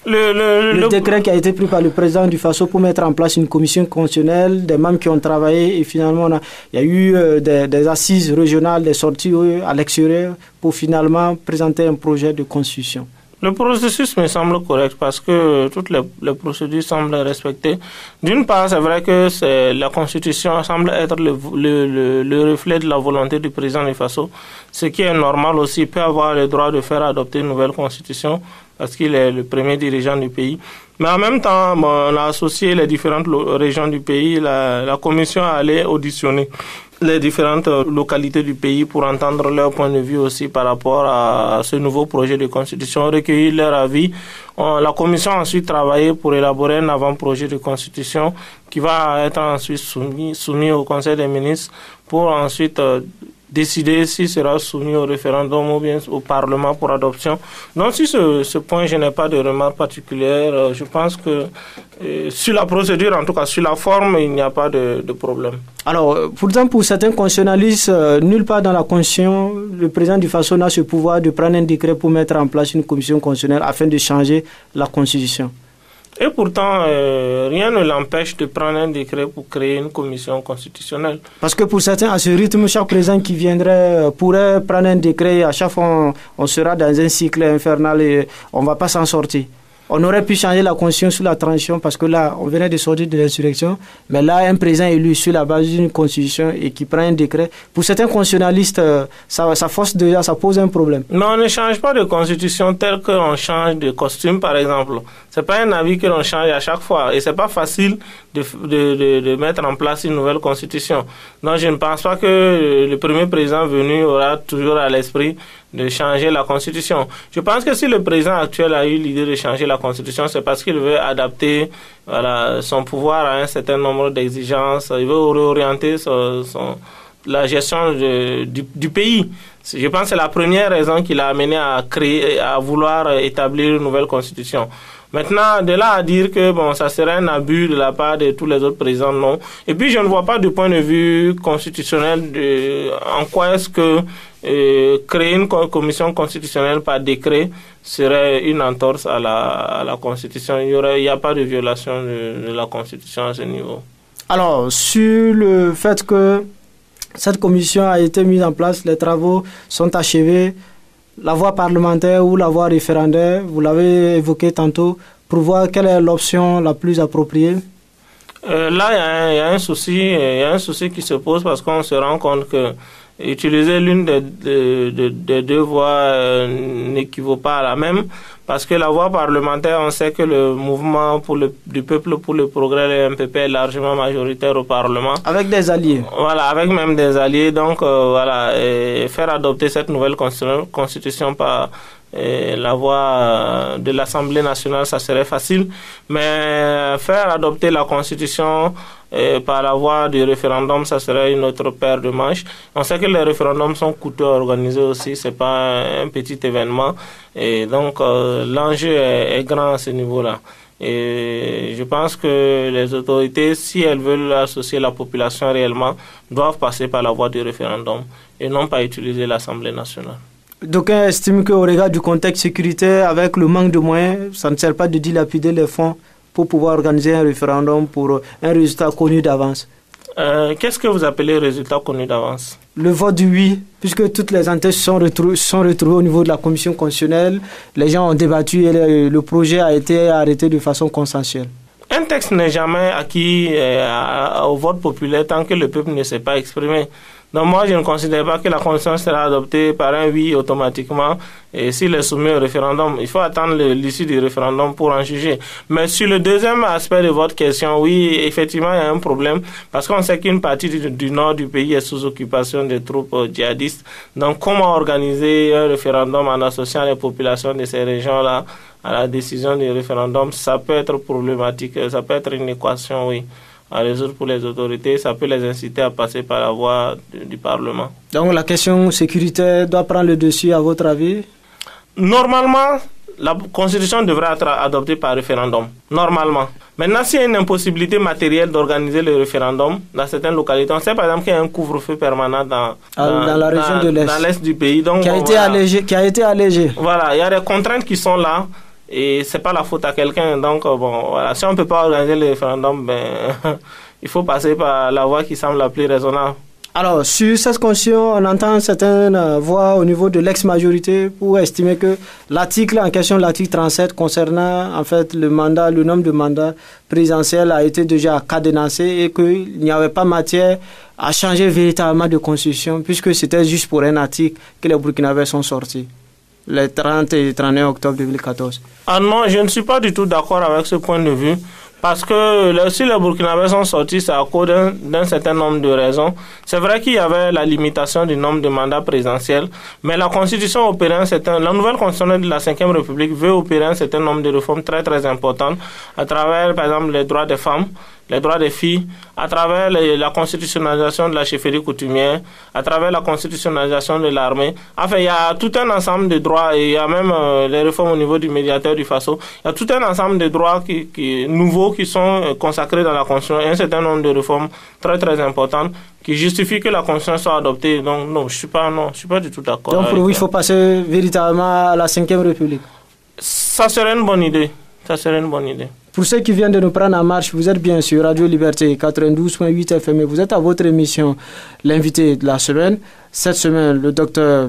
[SPEAKER 1] Le décret qui a été pris par le président du Faso pour mettre en place une commission constitutionnelle, des membres qui ont travaillé et finalement il y a eu des assises régionales, des sorties à l'extérieur pour finalement présenter un projet de constitution.
[SPEAKER 2] Le processus me semble correct parce que toutes les procédures semblent respectées. D'une part, c'est vrai que la Constitution semble être le reflet de la volonté du président du Faso, ce qui est normal aussi. Il peut avoir le droit de faire adopter une nouvelle Constitution parce qu'il est le premier dirigeant du pays. Mais en même temps, on a associé les différentes régions du pays. La commission allait auditionner les différentes localités du pays pour entendre leur point de vue aussi par rapport à ce nouveau projet de constitution, recueillir leur avis. La commission a ensuite travaillé pour élaborer un avant-projet de constitution qui va être ensuite soumis au Conseil des ministres pour ensuite décider s'il sera soumis au référendum ou bien au Parlement pour adoption. Donc, sur ce point, je n'ai pas de remarque particulière. Je pense que sur la procédure, en tout cas sur la forme, il n'y a pas de problème.
[SPEAKER 1] Alors, pourtant, pour certains constitutionnalistes, nulle part dans la Constitution, le président du Faso n'a ce pouvoir de prendre un décret pour mettre en place une commission constitutionnelle afin de changer la Constitution.
[SPEAKER 2] Et pourtant, rien ne l'empêche de prendre un décret pour créer une commission constitutionnelle.
[SPEAKER 1] Parce que pour certains, à ce rythme, chaque président qui viendrait pourrait prendre un décret et à chaque fois, on sera dans un cycle infernal et on ne va pas s'en sortir. On aurait pu changer la constitution sous la transition parce que là, on venait de sortir de l'insurrection. Mais là, un président élu sur la base d'une constitution et qui prend un décret, pour certains constitutionnalistes, ça force déjà, ça pose un problème.
[SPEAKER 2] Non, on ne change pas de constitution tel qu'on change de costume, par exemple. C'est pas un avis que l'on change à chaque fois. Et c'est pas facile de mettre en place une nouvelle constitution. Donc, je ne pense pas que le premier président venu aura toujours à l'esprit de changer la constitution. Je pense que si le président actuel a eu l'idée de changer la constitution, c'est parce qu'il veut adapter son pouvoir à un certain nombre d'exigences. Il veut réorienter la gestion du pays. Je pense que c'est la première raison qui l'a amené à vouloir établir une nouvelle constitution. Maintenant, de là à dire que ça serait un abus de la part de tous les autres présidents, non. Et puis, je ne vois pas du point de vue constitutionnel en quoi est-ce que créer une commission constitutionnelle par décret serait une entorse à la Constitution. Il n'y a pas de violation de la Constitution à ce niveau.
[SPEAKER 1] Alors, sur le fait que cette commission a été mise en place, les travaux sont achevés, la voie parlementaire ou la voie référendaire, vous l'avez évoqué tantôt, pour voir quelle est l'option la plus appropriée.
[SPEAKER 2] Là, il y a un souci qui se pose parce qu'on se rend compte que utiliser l'une des deux voies n'équivaut pas à la même, parce que la voie parlementaire, on sait que le mouvement du peuple pour le progrès, le MPP, est largement majoritaire au Parlement.
[SPEAKER 1] Avec des alliés.
[SPEAKER 2] Voilà, avec même des alliés. Donc, et faire adopter cette nouvelle constitution par la voie de l'Assemblée nationale, ça serait facile. Mais faire adopter la constitution par la voie du référendum, ça serait une autre paire de manches. On sait que les référendums sont coûteux à organiser aussi, c'est pas un petit événement. Et donc, l'enjeu est grand à ce niveau-là. Et je pense que les autorités, si elles veulent associer la population réellement, doivent passer par la voie du référendum et non pas utiliser l'Assemblée nationale.
[SPEAKER 1] D'aucuns estiment qu'au regard du contexte sécuritaire, avec le manque de moyens, ça ne sert pas de dilapider les fonds pour pouvoir organiser un référendum pour un résultat connu d'avance.
[SPEAKER 2] Qu'est-ce que vous appelez résultat connu d'avance?
[SPEAKER 1] Le vote du oui, puisque toutes les entités sont retrouvées au niveau de la commission constitutionnelle, les gens ont débattu et le projet a été arrêté de façon consensuelle.
[SPEAKER 2] Un texte n'est jamais acquis au vote populaire tant que le peuple ne s'est pas exprimé. Donc moi, je ne considère pas que la Constitution sera adoptée par un oui automatiquement et s'il est soumis au référendum. Il faut attendre l'issue du référendum pour en juger. Mais sur le deuxième aspect de votre question, oui, effectivement, il y a un problème parce qu'on sait qu'une partie du nord du pays est sous occupation des troupes djihadistes. Donc comment organiser un référendum en associant les populations de ces régions-là à la décision du référendum, ça peut être problématique, ça peut être une équation, oui, à résoudre pour les autorités, ça peut les inciter à passer par la voie du Parlement. Donc
[SPEAKER 1] la question sécuritaire doit prendre le dessus à votre avis?
[SPEAKER 2] Normalement, la Constitution devrait être adoptée par référendum, normalement. Maintenant, s'il y a une impossibilité matérielle d'organiser le référendum dans certaines localités, on sait par exemple qu'il y a un couvre-feu permanent dans
[SPEAKER 1] la région de l'Est,
[SPEAKER 2] dans l'Est du pays. Donc,
[SPEAKER 1] qui a été allégé.
[SPEAKER 2] Voilà, il y a des contraintes qui sont là. Et c'est pas la faute à quelqu'un. Donc, voilà, si on ne peut pas organiser le référendum, il faut passer par la voie qui semble la plus raisonnable.
[SPEAKER 1] Alors, sur cette constitution, on entend certaines voix au niveau de l'ex-majorité pour estimer que l'article en question, l'article 37, concernant en fait le nombre de mandats présidentiels a été déjà cadenassé et qu'il n'y avait pas matière à changer véritablement de constitution puisque c'était juste pour un article que les Burkinabés sont sortis. Les 30 et 31 octobre 2014.
[SPEAKER 2] Ah non, je ne suis pas du tout d'accord avec ce point de vue. Parce que si les Burkinabés sont sortis, c'est à cause d'un certain nombre de raisons. C'est vrai qu'il y avait la limitation du nombre de mandats présidentiels, mais la Constitution opérait la nouvelle Constitution de la Ve République veut opérer un certain nombre de réformes très très importantes à travers, par exemple, les droits des femmes les droits des filles, à travers la constitutionnalisation de la chefferie coutumière, à travers la constitutionnalisation de l'armée. Enfin, il y a tout un ensemble de droits, et il y a même les réformes au niveau du médiateur du FASO. Il y a tout un ensemble de droits nouveaux qui sont consacrés dans la Constitution, et un certain nombre de réformes très très importantes qui justifient que la Constitution soit adoptée. Donc non, je suis pas du tout d'accord.
[SPEAKER 1] Donc pour vous, il faut passer véritablement à la 5e République.
[SPEAKER 2] Ça serait une bonne idée. Ça serait une bonne idée.
[SPEAKER 1] Pour ceux qui viennent de nous prendre en marche, vous êtes bien sur Radio Liberté 92.8 FM et vous êtes à votre émission L'invité de la semaine. Cette semaine, le docteur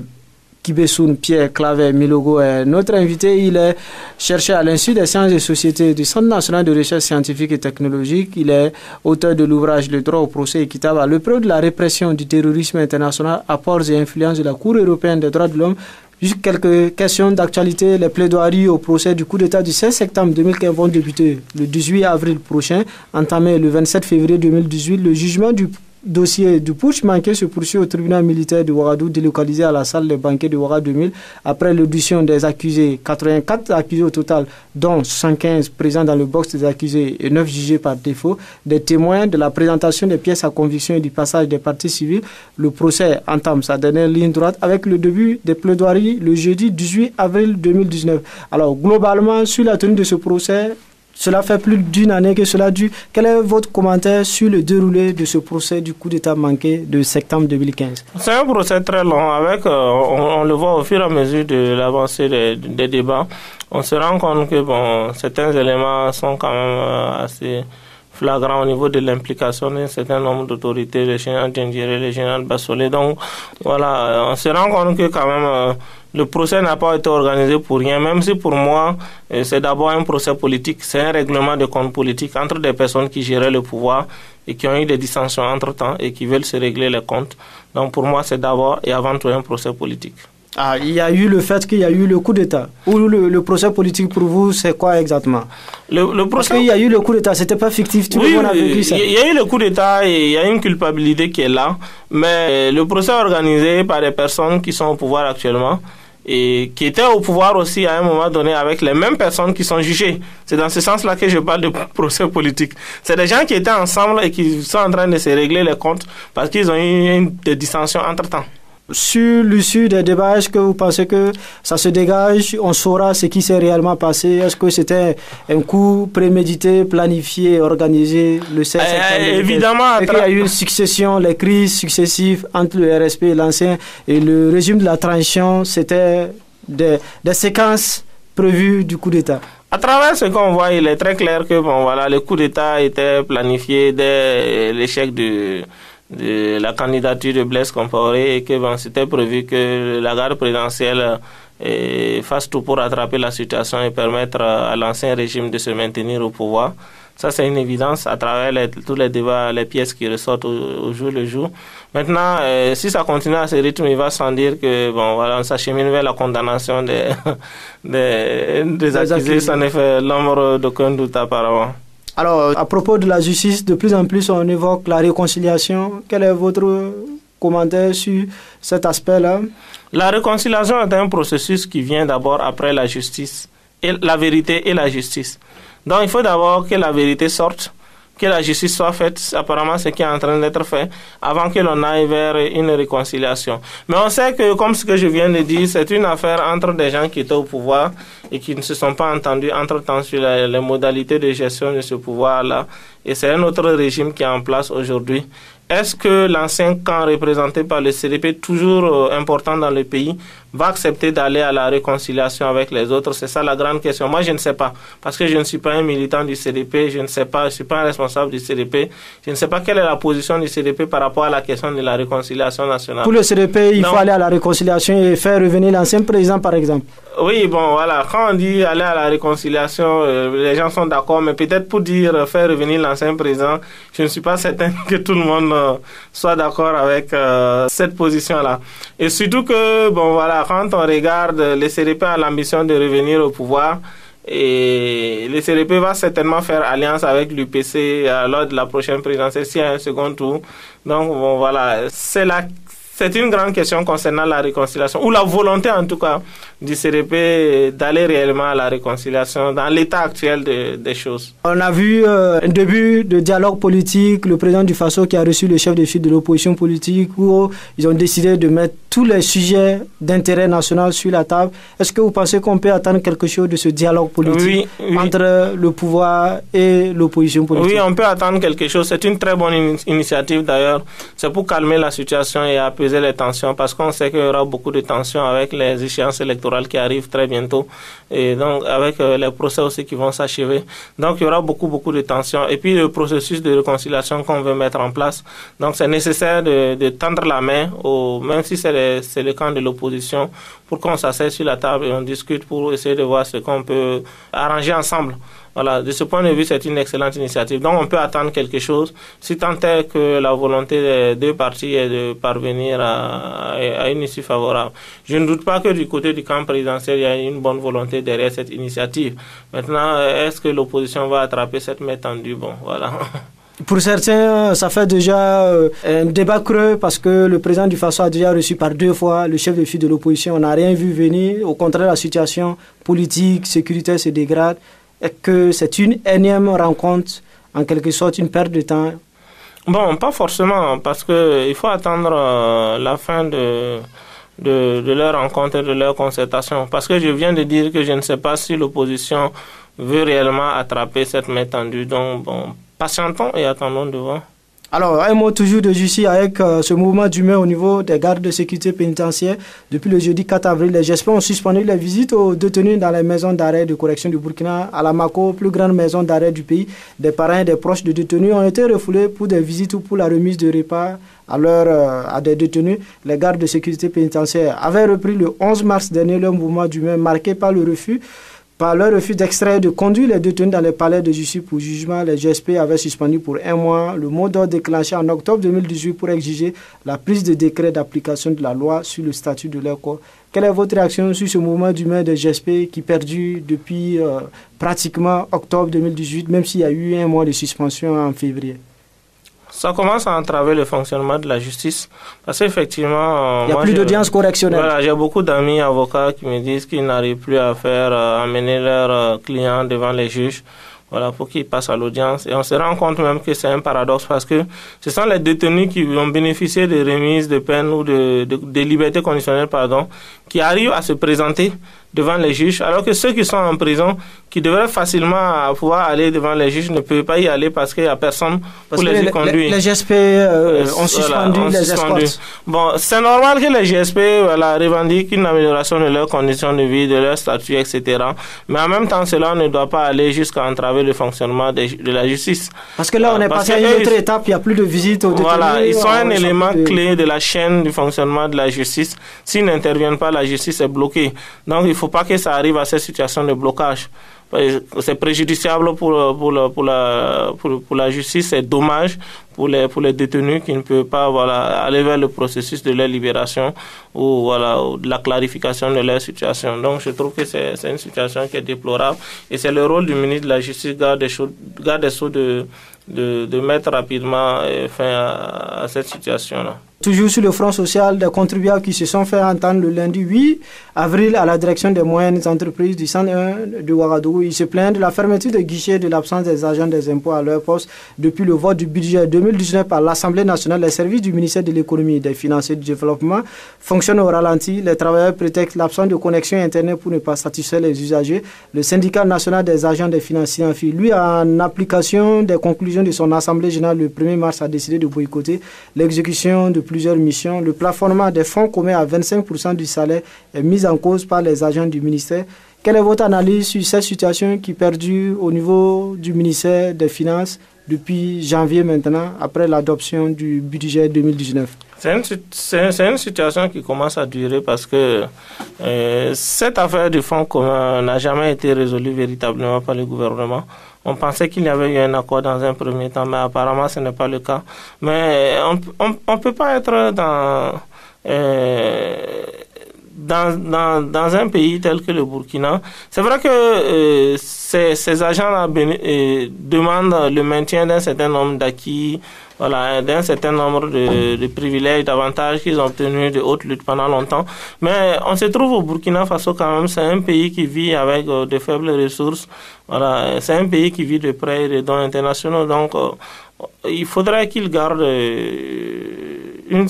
[SPEAKER 1] Kibessoun Pierre Claver Milogo est notre invité. Il est chercheur à l'Institut des sciences et sociétés du Centre national de recherche scientifique et technologique. Il est auteur de l'ouvrage Le droit au procès équitable à l'épreuve de la répression du terrorisme international, apports et influences de la Cour européenne des droits de l'homme. Juste quelques questions d'actualité. Les plaidoiries au procès du coup d'État du 16 septembre 2015 vont débuter le 18 avril prochain, entamé le 27 février 2018. Le jugement du dossier du putsch manqué se poursuit au tribunal militaire de Ouagadougou, délocalisé à la salle des banquets de Ouagadougou 2000, après l'audition des accusés, 84 accusés au total, dont 115 présents dans le box des accusés et 9 jugés par défaut, des témoins, de la présentation des pièces à conviction et du passage des parties civiles. Le procès entame sa dernière ligne droite avec le début des plaidoiries le jeudi 18 avril 2019. Alors, globalement, sur la tenue de ce procès, cela fait plus d'une année que cela dure. Quel est votre commentaire sur le déroulé de ce procès du coup d'État manqué de septembre 2015?
[SPEAKER 2] C'est un procès très long. Avec, on le voit au fur et à mesure de l'avancée des débats. On se rend compte que certains éléments sont quand même assez flagrants au niveau de l'implication d'un certain nombre d'autorités, le général Djendjere, le général Bassolé. Donc voilà, on se rend compte que quand même le procès n'a pas été organisé pour rien, même si pour moi c'est d'abord un procès politique, c'est un règlement de compte politique entre des personnes qui géraient le pouvoir et qui ont eu des dissensions entre-temps et qui veulent se régler les comptes. Donc pour moi c'est d'abord et avant tout un procès politique.
[SPEAKER 1] Ah, il y a eu le fait qu'il y a eu le coup d'État. Ou le procès politique pour vous, c'est quoi exactement?
[SPEAKER 2] Le procès...
[SPEAKER 1] Parce qu'il y a eu le coup d'État, c'était pas fictif, tout le monde a vécu ça.
[SPEAKER 2] Il y a eu le coup d'État et il y a une culpabilité qui est là, mais le procès est organisé par des personnes qui sont au pouvoir actuellement et qui étaient au pouvoir aussi à un moment donné avec les mêmes personnes qui sont jugées. C'est dans ce sens-là que je parle de procès politique. C'est des gens qui étaient ensemble et qui sont en train de se régler les comptes parce qu'ils ont eu des dissensions entre-temps.
[SPEAKER 1] Sur l'issue des débats, est-ce que vous pensez que ça se dégage, on saura ce qui s'est réellement passé? Est-ce que c'était un coup prémédité, planifié, organisé le 16 septembre?
[SPEAKER 2] Évidemment.
[SPEAKER 1] Et qu'il y a eu une succession, les crises successives entre le RSP et l'ancien et le régime de la transition, c'était des séquences prévues du coup d'État.
[SPEAKER 2] À travers ce qu'on voit, il est très clair que le coup d'État était planifié dès l'échec de la candidature de Blaise Compaoré et que c'était prévu que la garde présidentielle fasse tout pour rattraper la situation et permettre à l'ancien régime de se maintenir au pouvoir. Ça, c'est une évidence à travers tous les débats, les pièces qui ressortent au jour le jour. Maintenant, si ça continue à ce rythme, il va sans dire que on s'achemine vers la condamnation des accusés. Ça n'est fait l'ombre d'aucun doute apparemment.
[SPEAKER 1] Alors, à propos de la justice, de plus en plus, on évoque la réconciliation. Quel est votre commentaire sur cet aspect-là?
[SPEAKER 2] La réconciliation est un processus qui vient d'abord après la justice, et la vérité et la justice. Donc, il faut d'abord que la vérité sorte, que la justice soit faite, apparemment ce qui est en train d'être fait, avant que l'on aille vers une réconciliation. Mais on sait que, comme ce que je viens de dire, c'est une affaire entre des gens qui étaient au pouvoir et qui ne se sont pas entendus entre-temps sur les modalités de gestion de ce pouvoir-là. Et c'est un autre régime qui est en place aujourd'hui. Est-ce que l'ancien camp représenté par le CDP, toujours important dans le pays, va accepter d'aller à la réconciliation avec les autres? C'est ça la grande question. Moi, je ne sais pas, parce que je ne suis pas un militant du CDP, je ne sais pas, je ne suis pas un responsable du CDP, je ne sais pas quelle est la position du CDP par rapport à la question de la réconciliation nationale.
[SPEAKER 1] Pour le CDP, il faut aller à la réconciliation et faire revenir l'ancien président, par exemple.
[SPEAKER 2] Oui, quand on dit aller à la réconciliation, les gens sont d'accord, mais peut-être pour dire faire revenir l'ancien président, je ne suis pas certain que tout le monde soit d'accord avec cette position-là. Et surtout que, quand on regarde, le CDP a l'ambition de revenir au pouvoir et le CDP va certainement faire alliance avec l'UPC lors de la prochaine présidentielle s'il y a un second tour. Donc, c'est c'est une grande question concernant la réconciliation, ou la volonté en tout cas du CDP d'aller réellement à la réconciliation dans l'état actuel des choses.
[SPEAKER 1] On a vu un début de dialogue politique, le président du Faso qui a reçu le chef de file de l'opposition politique, où ils ont décidé de mettre tous les sujets d'intérêt national sur la table. Est-ce que vous pensez qu'on peut attendre quelque chose de ce dialogue politique entre le pouvoir et l'opposition politique?
[SPEAKER 2] Oui, on peut attendre quelque chose. C'est une très bonne initiative d'ailleurs. C'est pour calmer la situation et apaiser les tensions, parce qu'on sait qu'il y aura beaucoup de tensions avec les échéances électorales qui arrivent très bientôt, et donc avec les procès aussi qui vont s'achever. Donc il y aura beaucoup de tensions. Et puis le processus de réconciliation qu'on veut mettre en place, donc c'est nécessaire de tendre la main, même si c'est le camp de l'opposition, pour qu'on s'asseye sur la table et on discute pour essayer de voir ce qu'on peut arranger ensemble. Voilà, de ce point de vue, c'est une excellente initiative. Donc, on peut attendre quelque chose, si tant est que la volonté des deux parties est de parvenir à une issue favorable. Je ne doute pas que du côté du camp présidentiel, il y a une bonne volonté derrière cette initiative. Maintenant, est-ce que l'opposition va attraper cette main tendue? Bon, voilà.
[SPEAKER 1] Pour certains, ça fait déjà un débat creux, parce que le président du Faso a déjà reçu par 2 fois le chef de file de l'opposition. On n'a rien vu venir. Au contraire, la situation politique, sécuritaire se dégrade. Et que c'est une énième rencontre, en quelque sorte une perte de temps?
[SPEAKER 2] Bon, pas forcément, parce qu'il faut attendre la fin de leur rencontre et de leur concertation. Parce que je viens de dire que je ne sais pas si l'opposition veut réellement attraper cette main tendue. Donc, bon, patientons et attendons de voir.
[SPEAKER 1] Alors, un mot toujours de justice avec ce mouvement d'humeur au niveau des gardes de sécurité pénitentiaire. Depuis le jeudi 4 avril, les GSP ont suspendu les visites aux détenus dans les maisons d'arrêt de correction du Burkina. À la Mako, plus grande maison d'arrêt du pays, des parents et des proches de détenus ont été refoulés pour des visites ou pour la remise de repas à des détenus. Les gardes de sécurité pénitentiaire avaient repris le 11 mars dernier leur mouvement d'humeur marqué par leur refus d'extrait de conduire les détenus dans les palais de justice pour jugement. Les GSP avaient suspendu pour 1 mois le mot d'ordre déclenché en octobre 2018 pour exiger la prise de décret d'application de la loi sur le statut de leur corps. Quelle est votre réaction sur ce mouvement d'humeur des GSP qui perdure depuis pratiquement octobre 2018, même s'il y a eu 1 mois de suspension en février?
[SPEAKER 2] Ça commence à entraver le fonctionnement de la justice, parce qu'effectivement...
[SPEAKER 1] Il n'y a plus d'audience correctionnelle.
[SPEAKER 2] Voilà, j'ai beaucoup d'amis avocats qui me disent qu'ils n'arrivent plus à amener leurs clients devant les juges, voilà, pour qu'ils passent à l'audience. Et on se rend compte même que c'est un paradoxe, parce que ce sont les détenus qui ont bénéficié de remises de peine ou de liberté conditionnelle, qui arrivent à se présenter devant les juges, alors que ceux qui sont en prison, qui devraient facilement pouvoir aller devant les juges, ne peuvent pas y aller parce qu'il n'y a personne pour les y conduire.
[SPEAKER 1] Les GSP ont suspendu les escortes.
[SPEAKER 2] Bon, c'est normal que les GSP revendiquent une amélioration de leurs conditions de vie, de leur statut, etc. Mais en même temps, cela ne doit pas aller jusqu'à entraver le fonctionnement de la justice.
[SPEAKER 1] Parce que là, on est passé à une autre étape, il n'y a plus de visite aux détenus.
[SPEAKER 2] Voilà, ils sont un élément clé de la chaîne du fonctionnement de la justice. S'ils n'interviennent pas, la justice est bloquée. Donc, il ne faut pas que ça arrive à cette situation de blocage. C'est préjudiciable pour la justice, c'est dommage pour les détenus qui ne peuvent pas aller vers le processus de leur libération ou de la clarification de leur situation. Donc je trouve que c'est une situation qui est déplorable et c'est le rôle du ministre de la Justice, garde des Sceaux, de mettre rapidement fin à cette situation-là.
[SPEAKER 1] Toujours sur le front social, des contribuables qui se sont fait entendre le lundi 8 avril à la direction des moyennes entreprises du 101 de Ouagadougou. Ils se plaignent de la fermeture des guichets et de l'absence des agents des impôts à leur poste depuis le vote du budget 2019 par l'Assemblée nationale. Les services du ministère de l'économie, des finances et du développement fonctionnent au ralenti. Les travailleurs prétextent l'absence de connexion Internet pour ne pas satisfaire les usagers. Le syndicat national des agents des finances, lui, en application des conclusions de son assemblée générale le 1er mars, a décidé de boycotter l'exécution de plusieurs missions. Le plafonnement des fonds communs à 25% du salaire est mis en cause par les agents du ministère. Quelle est votre analyse sur cette situation qui perdure au niveau du ministère des Finances depuis janvier maintenant, après l'adoption du budget 2019?
[SPEAKER 2] C'est une situation qui commence à durer parce que cette affaire du fonds commun n'a jamais été résolue véritablement par le gouvernement. On pensait qu'il y avait eu un accord dans un premier temps, mais apparemment ce n'est pas le cas. Mais on ne peut pas être dans un pays tel que le Burkina, c'est vrai que ces agents-là demandent le maintien d'un certain nombre d'acquis, voilà, d'un certain nombre de privilèges, d'avantages qu'ils ont obtenus de haute lutte pendant longtemps. Mais on se trouve au Burkina Faso quand même, c'est un pays qui vit avec de faibles ressources. Voilà, c'est un pays qui vit de prêts et de dons internationaux. Donc, il faudrait qu'ils gardent un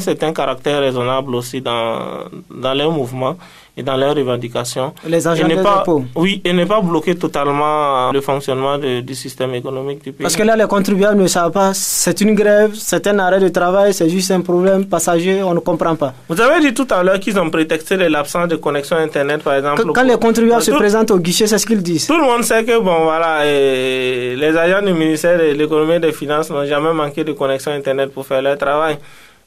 [SPEAKER 2] certain caractère raisonnable aussi dans leurs mouvements et dans leurs revendications.
[SPEAKER 1] Les agents des impôts.
[SPEAKER 2] Oui, et ne pas bloquer totalement le fonctionnement du système économique du pays.
[SPEAKER 1] Parce que là, les contribuables ne savent pas, c'est une grève, c'est un arrêt de travail, c'est juste un problème passager, on ne comprend pas.
[SPEAKER 2] Vous avez dit tout à l'heure qu'ils ont prétexté l'absence de connexion Internet, par exemple.
[SPEAKER 1] Quand les contribuables se présentent au guichet, c'est ce qu'ils disent.
[SPEAKER 2] Tout le monde sait que, bon, voilà, les agents du ministère de l'économie et des finances n'ont jamais manqué de connexion Internet pour faire leur travail.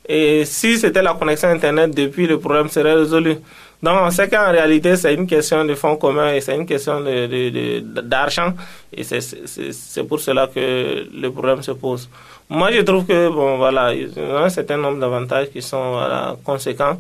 [SPEAKER 2] Et si c'était la connexion Internet depuis, le problème serait résolu. Donc, on sait qu'en réalité, c'est une question de fonds communs et c'est une question d'argent. Et c'est pour cela que le problème se pose. Moi, je trouve que, bon, voilà, il y a un certain nombre d'avantages qui sont, voilà, conséquents.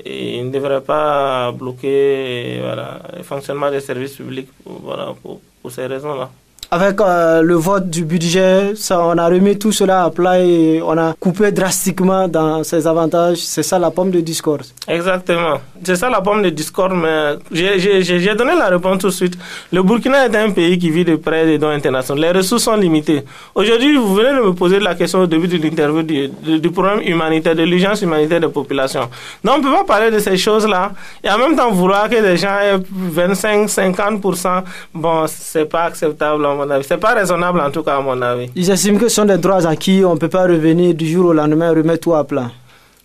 [SPEAKER 2] Et ils ne devraient pas bloquer, voilà, le fonctionnement des services publics, voilà, pour ces raisons-là.
[SPEAKER 1] Avec le vote du budget, on a remis tout cela à plat et on a coupé drastiquement dans ces avantages. C'est ça la pomme de discorde.
[SPEAKER 2] Exactement. C'est ça la pomme de discorde, mais j'ai donné la réponse tout de suite. Le Burkina est un pays qui vit de prêts et de dons internationaux. Les ressources sont limitées. Aujourd'hui, vous venez de me poser la question au début de l'interview du problème humanitaire, de l'urgence humanitaire des populations. Donc, on ne peut pas parler de ces choses-là et en même temps vouloir que les gens aient 25-50%. Bon, c'est pas acceptable. C'est pas raisonnable en tout cas à mon avis.
[SPEAKER 1] Ils estiment que ce sont des droits acquis, on ne peut pas revenir du jour au lendemain et remettre tout à plat.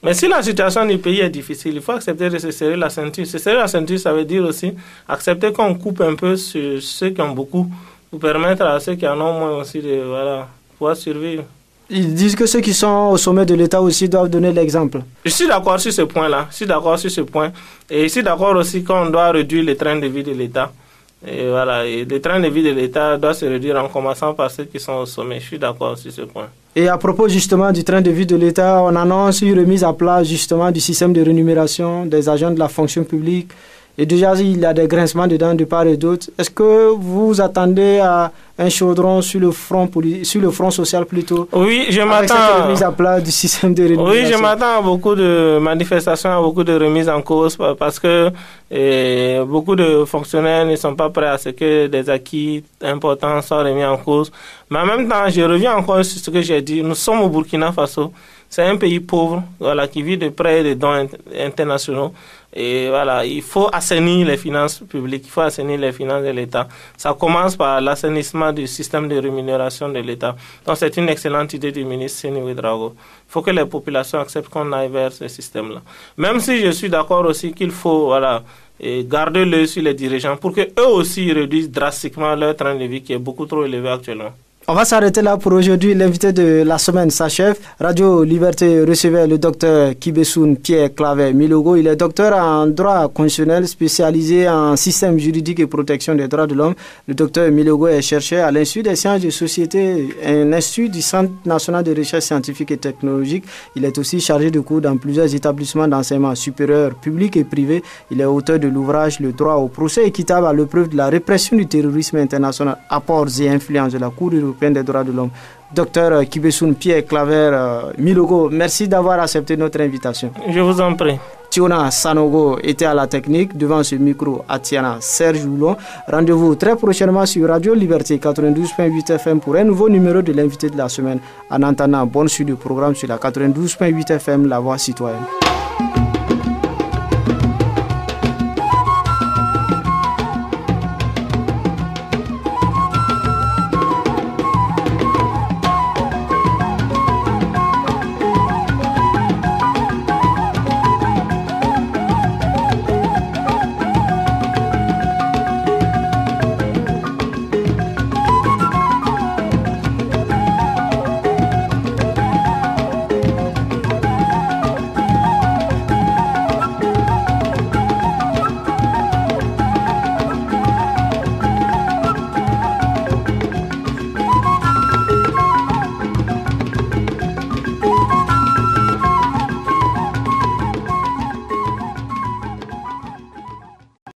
[SPEAKER 2] Mais si la situation du pays est difficile, il faut accepter de se serrer la ceinture. Se serrer la ceinture, ça veut dire aussi accepter qu'on coupe un peu sur ceux qui ont beaucoup pour permettre à ceux qui en ont moins aussi de pouvoir survivre.
[SPEAKER 1] Ils disent que ceux qui sont au sommet de l'État aussi doivent donner l'exemple.
[SPEAKER 2] Je suis d'accord sur ce point-là. Et je suis d'accord aussi qu'on doit réduire le train de vie de l'État. Et voilà, et le train de vie de l'État doit se réduire en commençant par ceux qui sont au sommet. Je suis d'accord sur ce point.
[SPEAKER 1] Et à propos justement du train de vie de l'État, on annonce une remise à plat justement du système de rémunération des agents de la fonction publique. Et déjà, il y a des grincements dedans de part et d'autre. Est-ce que vous attendez à un chaudron sur le front social plutôt?
[SPEAKER 2] Oui, je m'attends.
[SPEAKER 1] Avec cette remise à plat du système de rémunération.
[SPEAKER 2] Oui, je m'attends à beaucoup de manifestations, à beaucoup de remises en cause parce que beaucoup de fonctionnaires ne sont pas prêts à ce que des acquis importants soient remis en cause. Mais en même temps, je reviens encore sur ce que j'ai dit. Nous sommes au Burkina Faso. C'est un pays pauvre, voilà, qui vit de prêts et de dons internationaux. Et voilà, il faut assainir les finances publiques, il faut assainir les finances de l'État. Ça commence par l'assainissement du système de rémunération de l'État. Donc c'est une excellente idée du ministre Seni Ouedraogo. Il faut que les populations acceptent qu'on aille vers ce système-là. Même si je suis d'accord aussi qu'il faut, voilà, garder l'œil sur les dirigeants pour qu'eux aussi réduisent drastiquement leur train de vie qui est beaucoup trop élevé actuellement.
[SPEAKER 1] On va s'arrêter là pour aujourd'hui. L'invité de la semaine s'achève. Radio Liberté recevait le docteur Kibessoun Pierre Claver Milogo. Il est docteur en droit constitutionnel spécialisé en système juridique et protection des droits de l'homme. Le docteur Milogo est chercheur à l'Institut des sciences de société, un institut du Centre national de recherche scientifique et technologique. Il est aussi chargé de cours dans plusieurs établissements d'enseignement supérieur, public et privé. Il est auteur de l'ouvrage Le droit au procès équitable à l'épreuve de la répression du terrorisme international, apports et influences de la Cour européenne des droits de l'homme. Docteur Kibessoun Pierre Claver Milogo, merci d'avoir accepté notre invitation.
[SPEAKER 2] Je vous en prie.
[SPEAKER 1] Tiona Sanogo était à la technique. Devant ce micro, Atiana Serge Houlon. Rendez-vous très prochainement sur Radio Liberté 92.8 FM pour un nouveau numéro de l'invité de la semaine. En attendant, bonne suite du programme sur la 92.8 FM, La Voix citoyenne.